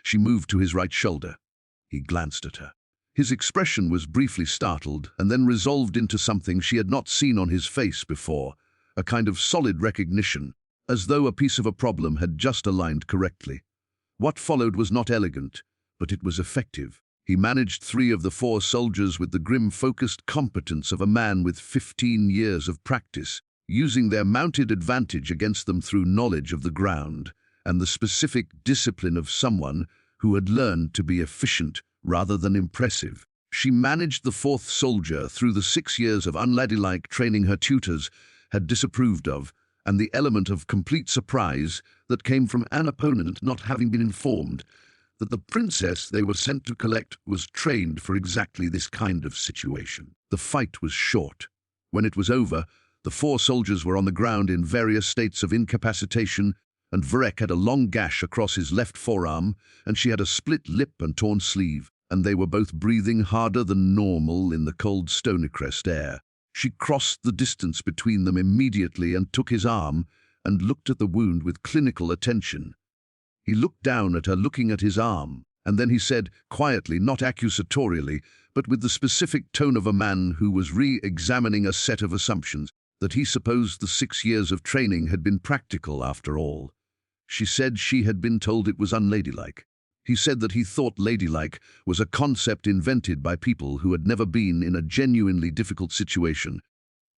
She moved to his right shoulder. He glanced at her. His expression was briefly startled and then resolved into something she had not seen on his face before, a kind of solid recognition, as though a piece of a problem had just aligned correctly. What followed was not elegant, but it was effective. He managed 3 of the 4 soldiers with the grim, focused competence of a man with 15 years of practice, using their mounted advantage against them through knowledge of the ground and the specific discipline of someone who had learned to be efficient rather than impressive. She managed the 4th soldier through the 6 years of unladylike training her tutors had disapproved of, and the element of complete surprise that came from an opponent not having been informed that the princess they were sent to collect was trained for exactly this kind of situation. The fight was short. When it was over, the 4 soldiers were on the ground in various states of incapacitation, and Varek had a long gash across his left forearm, and she had a split lip and torn sleeve, and they were both breathing harder than normal in the cold Stonecrest air. She crossed the distance between them immediately and took his arm and looked at the wound with clinical attention. He looked down at her, looking at his arm, and then he said, quietly, not accusatorially, but with the specific tone of a man who was re-examining a set of assumptions, that he supposed the 6 years of training had been practical after all. She said she had been told it was unladylike. He said that he thought ladylike was a concept invented by people who had never been in a genuinely difficult situation.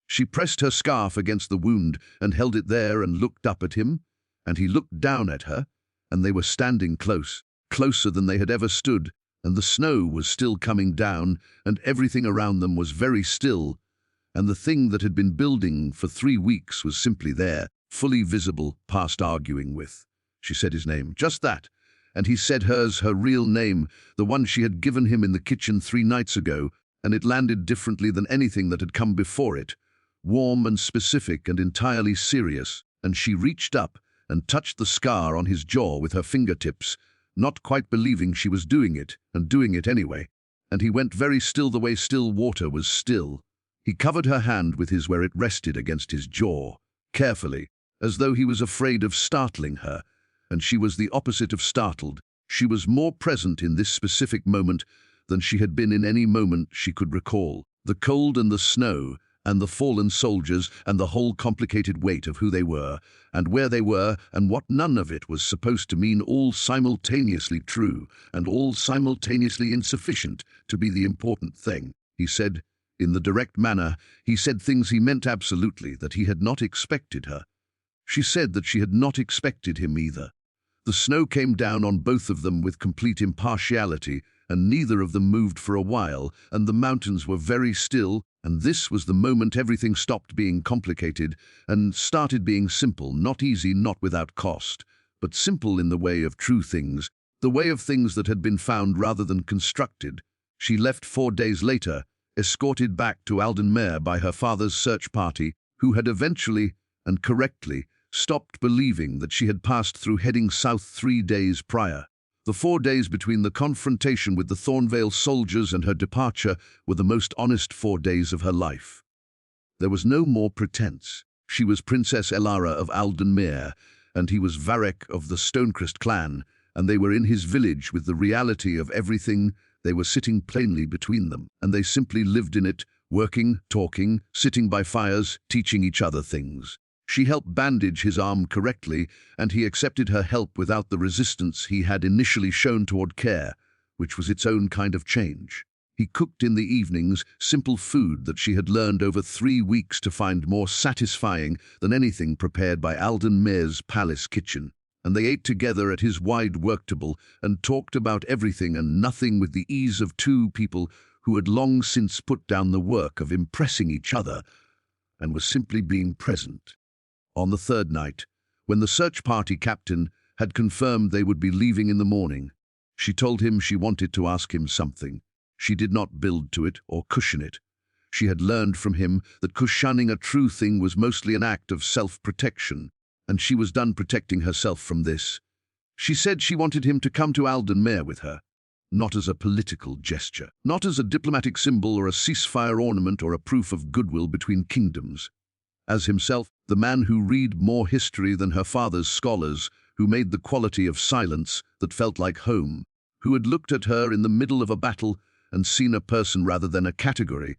She pressed her scarf against the wound and held it there and looked up at him, and he looked down at her, and they were standing close, closer than they had ever stood, and the snow was still coming down, and everything around them was very still, and the thing that had been building for 3 weeks was simply there, fully visible, past arguing with. She said his name, just that, and he said hers, her real name, the one she had given him in the kitchen 3 nights ago, and it landed differently than anything that had come before it, warm and specific and entirely serious, and she reached up and touched the scar on his jaw with her fingertips, not quite believing she was doing it, and doing it anyway, and he went very still the way still water was still. He covered her hand with his where it rested against his jaw, carefully, as though he was afraid of startling her, and she was the opposite of startled. She was more present in this specific moment than she had been in any moment she could recall. The cold and the snow, and the fallen soldiers, and the whole complicated weight of who they were, and where they were, and what none of it was supposed to mean, all simultaneously true, and all simultaneously insufficient to be the important thing. He said, in the direct manner, he said things he meant absolutely, that he had not expected her. She said that she had not expected him either. The snow came down on both of them with complete impartiality, and neither of them moved for a while, and the mountains were very still, and this was the moment everything stopped being complicated and started being simple, not easy, not without cost, but simple in the way of true things, the way of things that had been found rather than constructed. She left 4 days later, escorted back to Aldenmere by her father's search party, who had eventually, and correctly, stopped believing that she had passed through heading south 3 days prior. The 4 days between the confrontation with the Thornvale soldiers and her departure were the most honest 4 days of her life. There was no more pretense. She was Princess Elara of Aldenmere, and he was Varek of the Stonecrest clan, and they were in his village with the reality of everything. They were sitting plainly between them, and they simply lived in it, working, talking, sitting by fires, teaching each other things. She helped bandage his arm correctly, and he accepted her help without the resistance he had initially shown toward care, which was its own kind of change. He cooked in the evenings simple food that she had learned over 3 weeks to find more satisfying than anything prepared by Aldenmere's palace kitchen, and they ate together at his wide work table and talked about everything and nothing with the ease of 2 people who had long since put down the work of impressing each other and were simply being present. On the 3rd night, when the search party captain had confirmed they would be leaving in the morning, she told him she wanted to ask him something. She did not build to it or cushion it. She had learned from him that cushioning a true thing was mostly an act of self-protection, and she was done protecting herself from this. She said she wanted him to come to Aldenmere with her, not as a political gesture, not as a diplomatic symbol or a ceasefire ornament or a proof of goodwill between kingdoms. As himself, the man who read more history than her father's scholars, who made the quality of silence that felt like home, who had looked at her in the middle of a battle and seen a person rather than a category,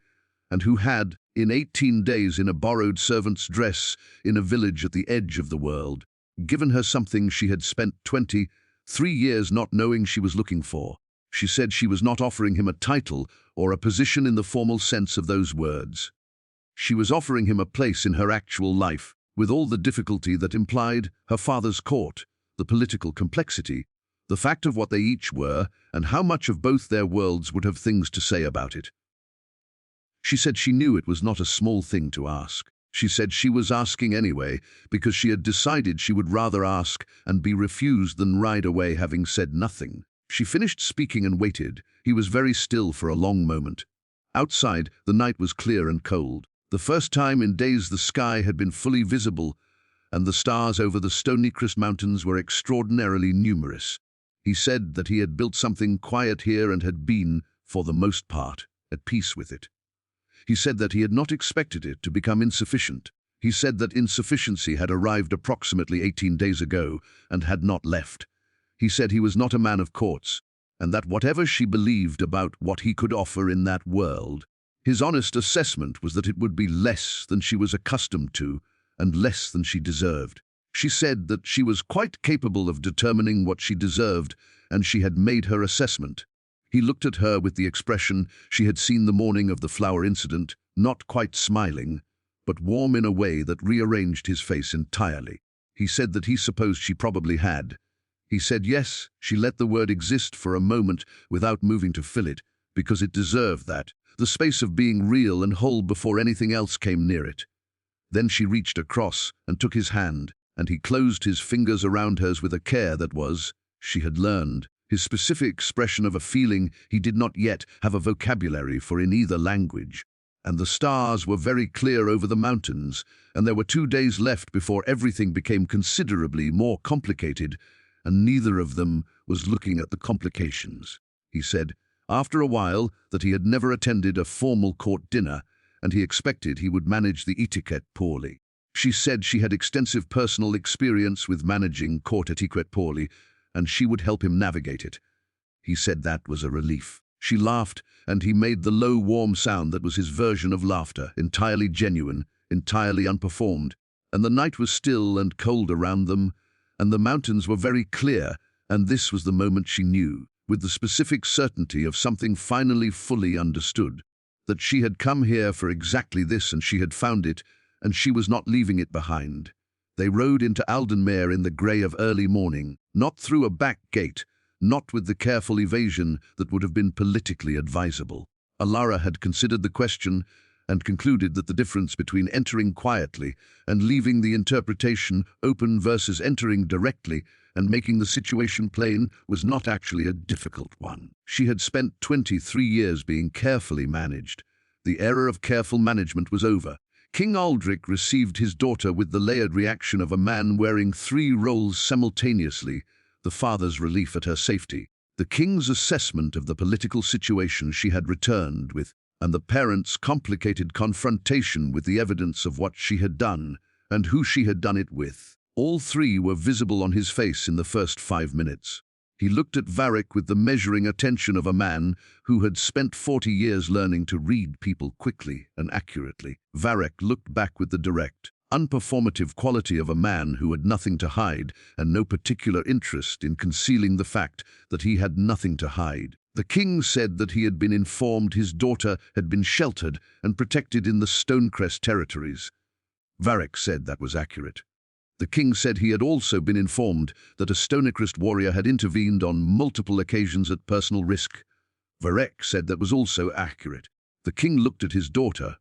and who had, in 18 days in a borrowed servant's dress in a village at the edge of the world, given her something she had spent 23 years not knowing she was looking for. She said she was not offering him a title or a position in the formal sense of those words. She was offering him a place in her actual life, with all the difficulty that implied her father's court, the political complexity, the fact of what they each were, and how much of both their worlds would have things to say about it. She said she knew it was not a small thing to ask. She said she was asking anyway, because she had decided she would rather ask and be refused than ride away having said nothing. She finished speaking and waited. He was very still for a long moment. Outside, the night was clear and cold. The first time in days the sky had been fully visible, and the stars over the Stonecrest mountains were extraordinarily numerous. He said that he had built something quiet here and had been, for the most part, at peace with it. He said that he had not expected it to become insufficient. He said that insufficiency had arrived approximately 18 days ago and had not left. He said he was not a man of courts, and that whatever she believed about what he could offer in that world, his honest assessment was that it would be less than she was accustomed to and less than she deserved. She said that she was quite capable of determining what she deserved, and she had made her assessment. He looked at her with the expression she had seen the morning of the flower incident, not quite smiling, but warm in a way that rearranged his face entirely. He said that he supposed she probably had. He said yes, she let the word exist for a moment without moving to fill it, because it deserved that, the space of being real and whole before anything else came near it. Then she reached across and took his hand, and he closed his fingers around hers with a care that was, she had learned, his specific expression of a feeling he did not yet have a vocabulary for in either language. And the stars were very clear over the mountains, and there were 2 days left before everything became considerably more complicated, and neither of them was looking at the complications. He said, after a while, that he had never attended a formal court dinner, and he expected he would manage the etiquette poorly. She said she had extensive personal experience with managing court etiquette poorly, and she would help him navigate it. He said that was a relief. She laughed, and he made the low, warm sound that was his version of laughter, entirely genuine, entirely unperformed. And the night was still and cold around them, and the mountains were very clear, and this was the moment she knew, with the specific certainty of something finally fully understood, that she had come here for exactly this and she had found it, and she was not leaving it behind. They rode into Aldenmere in the grey of early morning, not through a back gate, not with the careful evasion that would have been politically advisable. Elara had considered the question and concluded that the difference between entering quietly and leaving the interpretation open versus entering directly and making the situation plain was not actually a difficult one. She had spent 23 years being carefully managed. The era of careful management was over. King Aldrich received his daughter with the layered reaction of a man wearing 3 roles simultaneously, the father's relief at her safety, the king's assessment of the political situation she had returned with, and the parents' complicated confrontation with the evidence of what she had done and who she had done it with. All 3 were visible on his face in the first 5 minutes. He looked at Varek with the measuring attention of a man who had spent 40 years learning to read people quickly and accurately. Varek looked back with the direct, unperformative quality of a man who had nothing to hide and no particular interest in concealing the fact that he had nothing to hide. The king said that he had been informed his daughter had been sheltered and protected in the Stonecrest territories. Varek said that was accurate. The king said he had also been informed that a Stonecrest warrior had intervened on multiple occasions at personal risk. Varek said that was also accurate. The king looked at his daughter.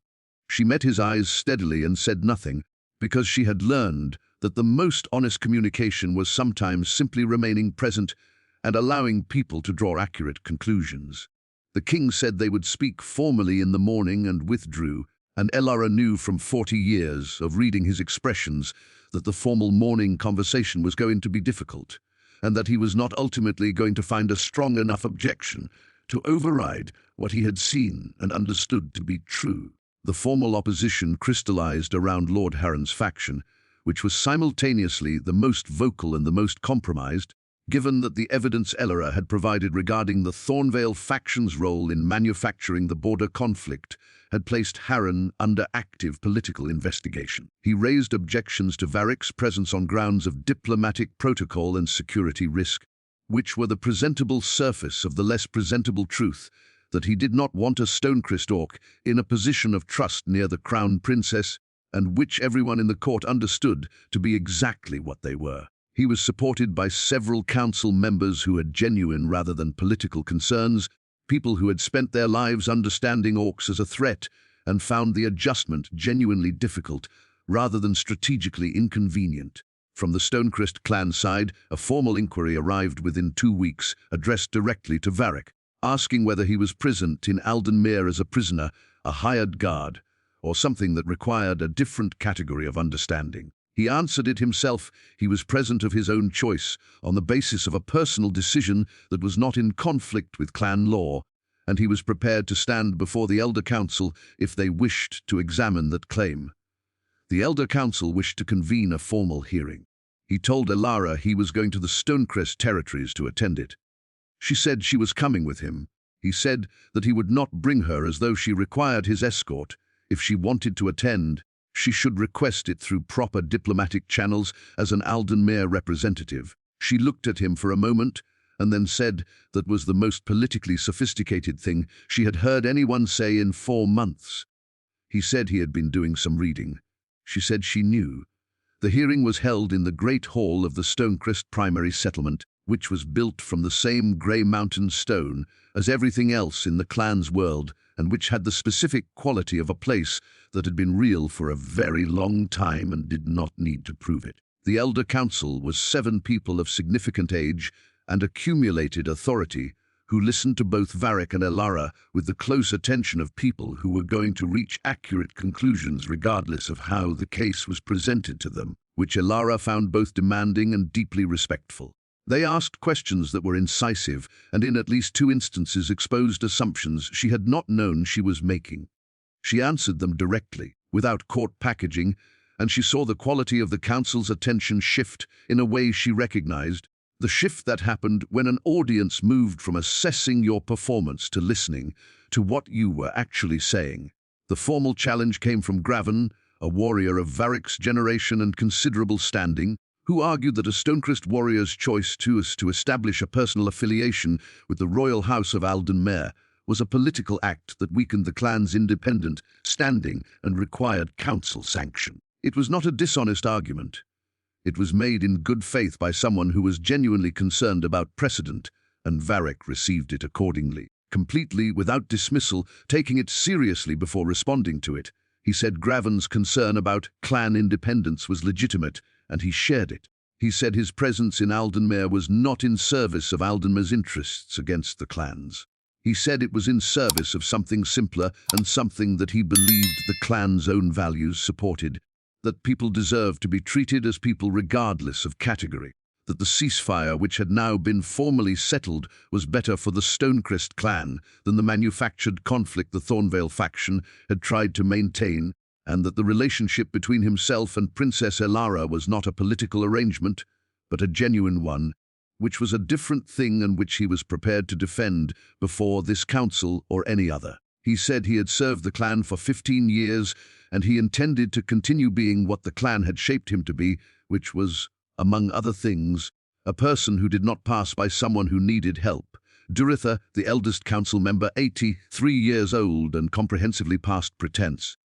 She met his eyes steadily and said nothing, because she had learned that the most honest communication was sometimes simply remaining present and allowing people to draw accurate conclusions. The king said they would speak formally in the morning and withdrew, and Elara knew from 40 years of reading his expressions that the formal morning conversation was going to be difficult, and that he was not ultimately going to find a strong enough objection to override what he had seen and understood to be true. The formal opposition crystallized around Lord Harren's faction, which was simultaneously the most vocal and the most compromised, given that the evidence Elara had provided regarding the Thornvale faction's role in manufacturing the border conflict had placed Harren under active political investigation. He raised objections to Varek's presence on grounds of diplomatic protocol and security risk, which were the presentable surface of the less presentable truth that he did not want a Stonecrest orc in a position of trust near the crown princess, and which everyone in the court understood to be exactly what they were. He was supported by several council members who had genuine rather than political concerns, people who had spent their lives understanding orcs as a threat and found the adjustment genuinely difficult rather than strategically inconvenient. From the Stonecrest clan side, a formal inquiry arrived within 2 weeks, addressed directly to Varek, asking whether he was present in Aldenmere as a prisoner, a hired guard, or something that required a different category of understanding. He answered it himself. He was present of his own choice, on the basis of a personal decision that was not in conflict with clan law, and he was prepared to stand before the Elder Council if they wished to examine that claim. The Elder Council wished to convene a formal hearing. He told Elara he was going to the Stonecrest territories to attend it. She said she was coming with him. He said that he would not bring her as though she required his escort. If she wanted to attend, she should request it through proper diplomatic channels as an Aldenmere representative. She looked at him for a moment and then said that was the most politically sophisticated thing she had heard anyone say in 4 months. He said he had been doing some reading. She said she knew. The hearing was held in the Great Hall of the Stonecrest primary settlement, which was built from the same grey mountain stone as everything else in the clan's world, and which had the specific quality of a place that had been real for a very long time and did not need to prove it. The Elder Council was 7 people of significant age and accumulated authority who listened to both Varek and Elara with the close attention of people who were going to reach accurate conclusions regardless of how the case was presented to them, which Elara found both demanding and deeply respectful. They asked questions that were incisive and in at least 2 instances exposed assumptions she had not known she was making. She answered them directly, without court packaging, and she saw the quality of the council's attention shift in a way she recognized, the shift that happened when an audience moved from assessing your performance to listening to what you were actually saying. The formal challenge came from Graven, a warrior of Varek's generation and considerable standing, who argued that a Stonecrest warrior's choice to establish a personal affiliation with the royal house of Aldenmere was a political act that weakened the clan's independent standing and required council sanction. It was not a dishonest argument. It was made in good faith by someone who was genuinely concerned about precedent, and Varek received it accordingly, completely without dismissal, taking it seriously before responding to it. He said Graven's concern about clan independence was legitimate, and he shared it. He said his presence in Aldenmere was not in service of Aldenmere's interests against the clans. He said it was in service of something simpler and something that he believed the clan's own values supported, that people deserved to be treated as people regardless of category, that the ceasefire which had now been formally settled was better for the Stonecrest clan than the manufactured conflict the Thornvale faction had tried to maintain, and that the relationship between himself and Princess Elara was not a political arrangement, but a genuine one, which was a different thing and which he was prepared to defend before this council or any other. He said he had served the clan for 15 years, and he intended to continue being what the clan had shaped him to be, which was, among other things, a person who did not pass by someone who needed help. Duritha, the eldest council member, 83 years old and comprehensively past pretense,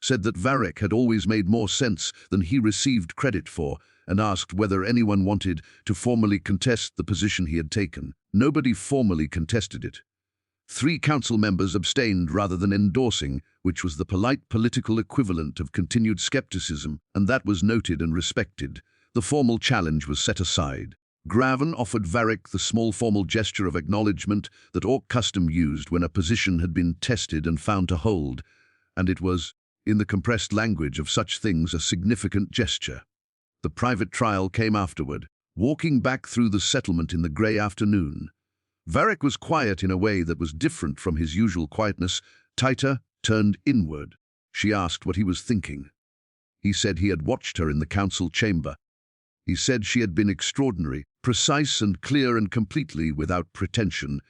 said that Varek had always made more sense than he received credit for, and asked whether anyone wanted to formally contest the position he had taken. Nobody formally contested it. 3 council members abstained rather than endorsing, which was the polite political equivalent of continued skepticism, and that was noted and respected. The formal challenge was set aside. Graven offered Varek the small formal gesture of acknowledgement that Orc custom used when a position had been tested and found to hold, and it was, in the compressed language of such things, a significant gesture. The private trial came afterward, walking back through the settlement in the grey afternoon. Varek was quiet in a way that was different from his usual quietness, tighter, turned inward. She asked what he was thinking. He said he had watched her in the council chamber. He said she had been extraordinary, precise and clear and completely without pretension,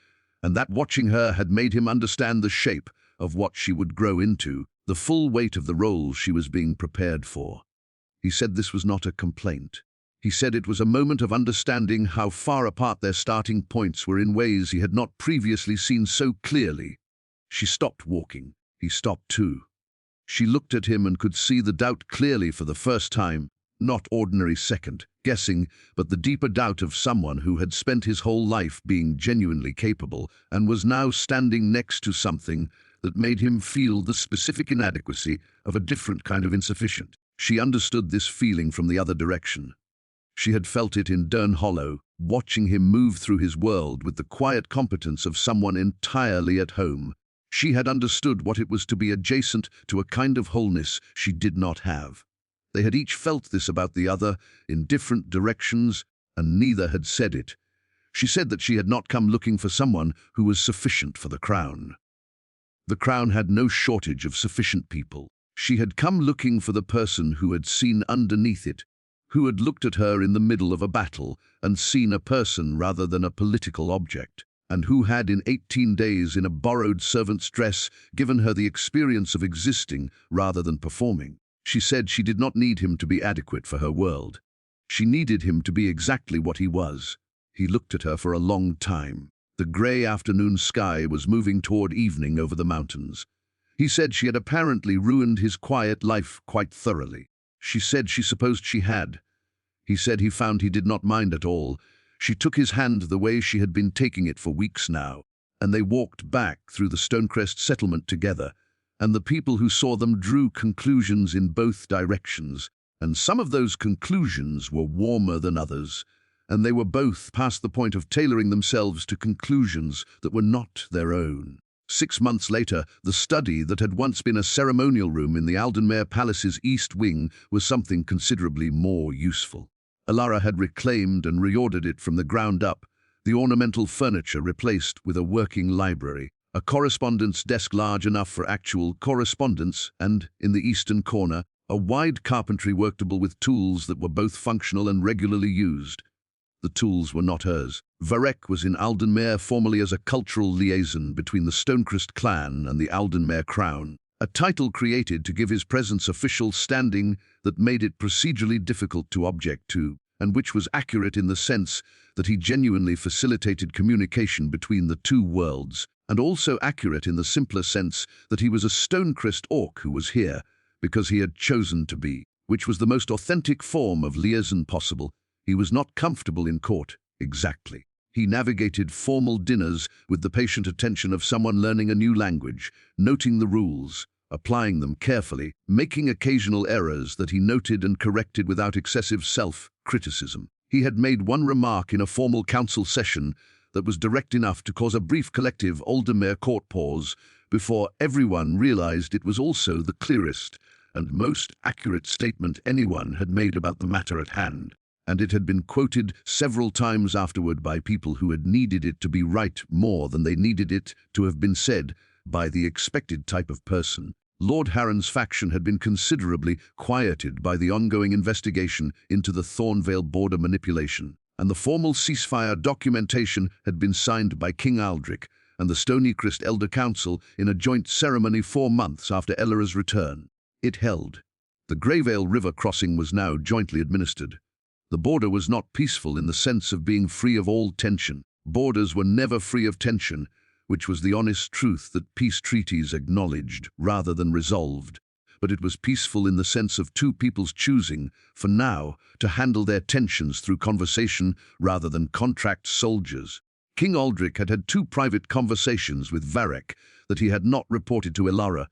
and that watching her had made him understand the shape of what she would grow into, the full weight of the role she was being prepared for. He said this was not a complaint. He said it was a moment of understanding how far apart their starting points were in ways he had not previously seen so clearly. She stopped walking. He stopped too. She looked at him and could see the doubt clearly for the first time, not ordinary second guessing, but the deeper doubt of someone who had spent his whole life being genuinely capable and was now standing next to something that made him feel the specific inadequacy of a different kind of insufficient. She understood this feeling from the other direction. She had felt it in Durn Hollow, watching him move through his world with the quiet competence of someone entirely at home. She had understood what it was to be adjacent to a kind of wholeness she did not have. They had each felt this about the other in different directions, and neither had said it. She said that she had not come looking for someone who was sufficient for the crown. The crown had no shortage of sufficient people. She had come looking for the person who had seen underneath it, who had looked at her in the middle of a battle and seen a person rather than a political object, and who had in 18 days in a borrowed servant's dress given her the experience of existing rather than performing. She said she did not need him to be adequate for her world. She needed him to be exactly what he was. He looked at her for a long time. The grey afternoon sky was moving toward evening over the mountains. He said she had apparently ruined his quiet life quite thoroughly. She said she supposed she had. He said he found he did not mind at all. She took his hand the way she had been taking it for weeks now, and they walked back through the Stonecrest settlement together, and the people who saw them drew conclusions in both directions, and some of those conclusions were warmer than others, and they were both past the point of tailoring themselves to conclusions that were not their own. 6 months later, the study that had once been a ceremonial room in the Aldenmere Palace's east wing was something considerably more useful. Elara had reclaimed and reordered it from the ground up, the ornamental furniture replaced with a working library, a correspondence desk large enough for actual correspondence, and, in the eastern corner, a wide carpentry worktable with tools that were both functional and regularly used. The tools were not hers. Varek was in Aldenmere formerly as a cultural liaison between the Stonecrest clan and the Aldenmere crown, a title created to give his presence official standing that made it procedurally difficult to object to, and which was accurate in the sense that he genuinely facilitated communication between the two worlds, and also accurate in the simpler sense that he was a Stonecrest orc who was here because he had chosen to be, which was the most authentic form of liaison possible. He was not comfortable in court, exactly. He navigated formal dinners with the patient attention of someone learning a new language, noting the rules, applying them carefully, making occasional errors that he noted and corrected without excessive self-criticism. He had made one remark in a formal council session that was direct enough to cause a brief collective Aldenmere court pause before everyone realized it was also the clearest and most accurate statement anyone had made about the matter at hand. And it had been quoted several times afterward by people who had needed it to be right more than they needed it to have been said by the expected type of person. Lord Harren's faction had been considerably quieted by the ongoing investigation into the Thornvale border manipulation, and the formal ceasefire documentation had been signed by King Aldric and the Stonecrest Elder Council in a joint ceremony 4 months after Elara's return. It held. The Greyveil River crossing was now jointly administered. The border was not peaceful in the sense of being free of all tension. Borders were never free of tension, which was the honest truth that peace treaties acknowledged rather than resolved. But it was peaceful in the sense of two peoples choosing, for now, to handle their tensions through conversation rather than contract soldiers. King Aldric had had 2 private conversations with Varek that he had not reported to Elara,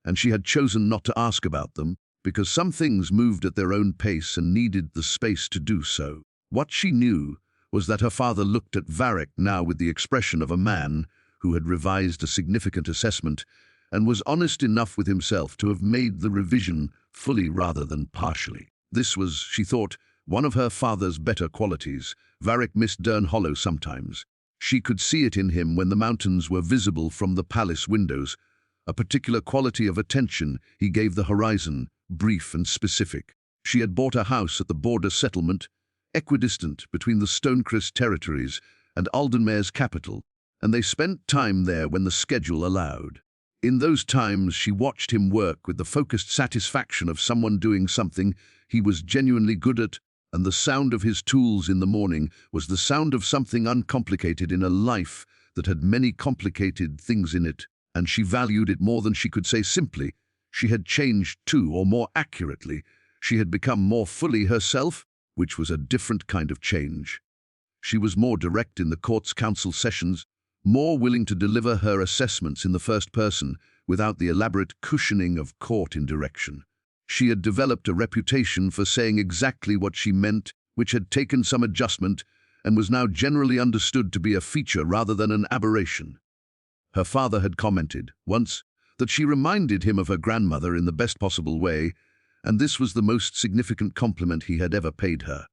and she had chosen not to ask about them, because some things moved at their own pace and needed the space to do so. What she knew was that her father looked at Varek now with the expression of a man who had revised a significant assessment and was honest enough with himself to have made the revision fully rather than partially. This was, she thought, one of her father's better qualities. Varek missed Durn Hollow sometimes. She could see it in him when the mountains were visible from the palace windows, a particular quality of attention he gave the horizon, brief and specific. She had bought a house at the border settlement, equidistant between the Stonecrest territories and Aldenmere's capital, and they spent time there when the schedule allowed. In those times she watched him work with the focused satisfaction of someone doing something he was genuinely good at, and the sound of his tools in the morning was the sound of something uncomplicated in a life that had many complicated things in it, and she valued it more than she could say simply. She had changed too, or more accurately, she had become more fully herself, which was a different kind of change. She was more direct in the court's council sessions, more willing to deliver her assessments in the first person without the elaborate cushioning of court indirection. She had developed a reputation for saying exactly what she meant, which had taken some adjustment and was now generally understood to be a feature rather than an aberration. Her father had commented, once, that she reminded him of her grandmother in the best possible way, and this was the most significant compliment he had ever paid her.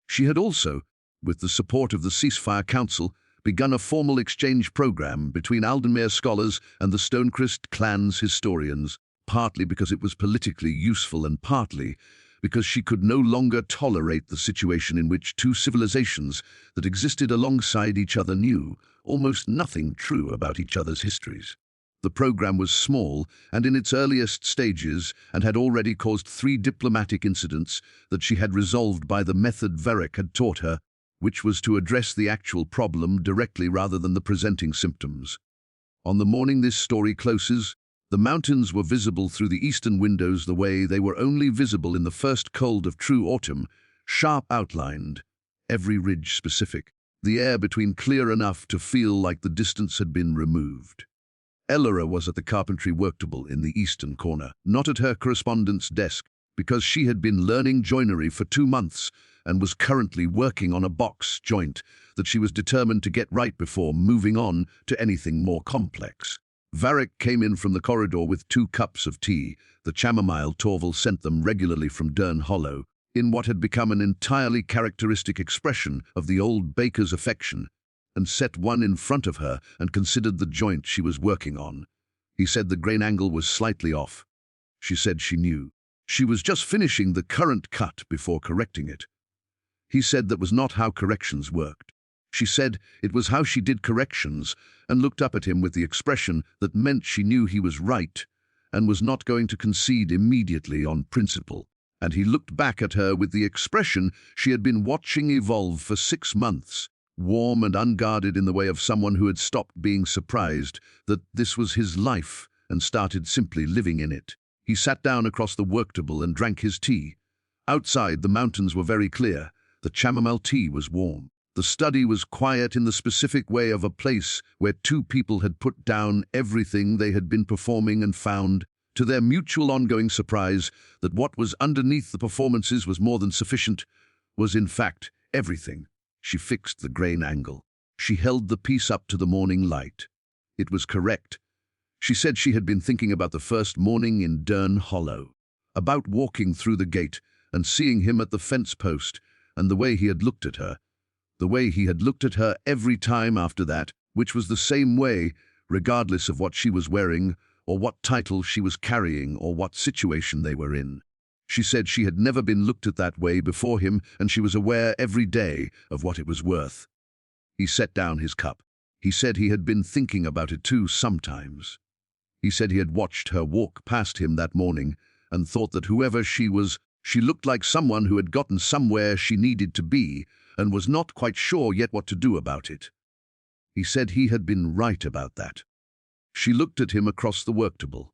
She had also, with the support of the Ceasefire Council, begun a formal exchange program between Aldenmere scholars and the Stonecrest clan's historians, partly because it was politically useful and partly because she could no longer tolerate the situation in which two civilizations that existed alongside each other knew almost nothing true about each other's histories. The program was small and in its earliest stages and had already caused 3 diplomatic incidents that she had resolved by the method Varek had taught her, which was to address the actual problem directly rather than the presenting symptoms. On the morning this story closes, the mountains were visible through the eastern windows the way they were only visible in the first cold of true autumn, sharp outlined, every ridge specific, the air between clear enough to feel like the distance had been removed. Elara was at the carpentry worktable in the eastern corner, not at her correspondent's desk, because she had been learning joinery for 2 months and was currently working on a box joint that she was determined to get right before moving on to anything more complex. Varek came in from the corridor with 2 cups of tea, the chamomile Torval sent them regularly from Durn Hollow, in what had become an entirely characteristic expression of the old baker's affection, and set one in front of her and considered the joint she was working on. He said the grain angle was slightly off. She said she knew. She was just finishing the current cut before correcting it. He said that was not how corrections worked. She said it was how she did corrections and looked up at him with the expression that meant she knew he was right and was not going to concede immediately on principle. And he looked back at her with the expression she had been watching evolve for 6 months, warm and unguarded in the way of someone who had stopped being surprised that this was his life and started simply living in it. He sat down across the worktable and drank his tea. Outside, the mountains were very clear. The chamomile tea was warm. The study was quiet in the specific way of a place where 2 people had put down everything they had been performing and found, to their mutual ongoing surprise, that what was underneath the performances was more than sufficient, was in fact everything. She fixed the grain angle. She held the piece up to the morning light. It was correct. She said she had been thinking about the first morning in Durn Hollow, about walking through the gate and seeing him at the fence post, and the way he had looked at her. The way he had looked at her every time after that, which was the same way, regardless of what she was wearing, or what title she was carrying, or what situation they were in. She said she had never been looked at that way before him, and she was aware every day of what it was worth. He set down his cup. He said he had been thinking about it too sometimes. He said he had watched her walk past him that morning and thought that whoever she was, she looked like someone who had gotten somewhere she needed to be and was not quite sure yet what to do about it. He said he had been right about that. She looked at him across the worktable.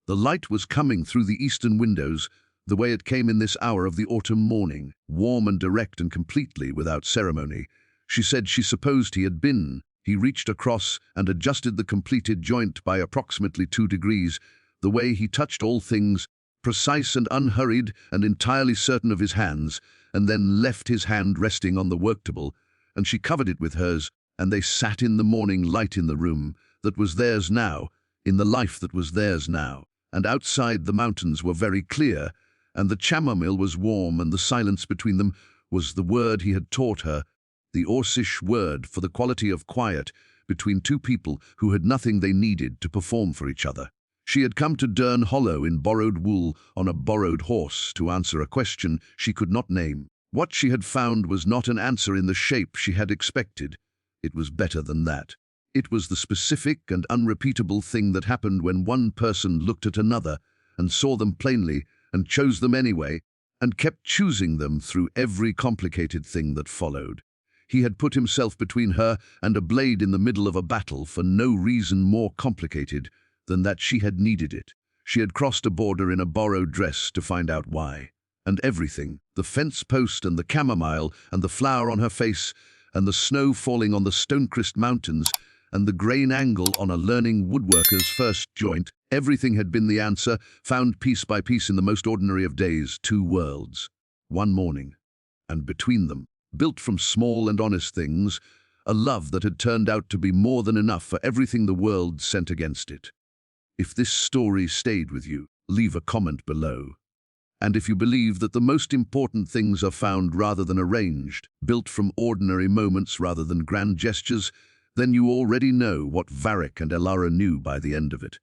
The light was coming through the eastern windows, the way it came in this hour of the autumn morning, warm and direct and completely without ceremony. She said she supposed he had been. He reached across and adjusted the completed joint by approximately 2 degrees, the way he touched all things, precise and unhurried and entirely certain of his hands, and then left his hand resting on the worktable, and she covered it with hers, and they sat in the morning light in the room that was theirs now, in the life that was theirs now, and outside the mountains were very clear, and the chamomile was warm, and the silence between them was the word he had taught her, the Orcish word for the quality of quiet between 2 people who had nothing they needed to perform for each other. She had come to Durn Hollow in borrowed wool on a borrowed horse to answer a question she could not name. What she had found was not an answer in the shape she had expected. It was better than that. It was the specific and unrepeatable thing that happened when one person looked at another and saw them plainly and chose them anyway, and kept choosing them through every complicated thing that followed. He had put himself between her and a blade in the middle of a battle for no reason more complicated than that she had needed it. She had crossed a border in a borrowed dress to find out why. And everything, the fence post and the chamomile and the flower on her face and the snow falling on the Stonecrest mountains and the grain angle on a learning woodworker's first joint, everything had been the answer, found piece by piece in the most ordinary of days, 2 worlds, one morning. And between them, built from small and honest things, a love that had turned out to be more than enough for everything the world sent against it. If this story stayed with you, leave a comment below. And if you believe that the most important things are found rather than arranged, built from ordinary moments rather than grand gestures, then you already know what Varek and Elara knew by the end of it.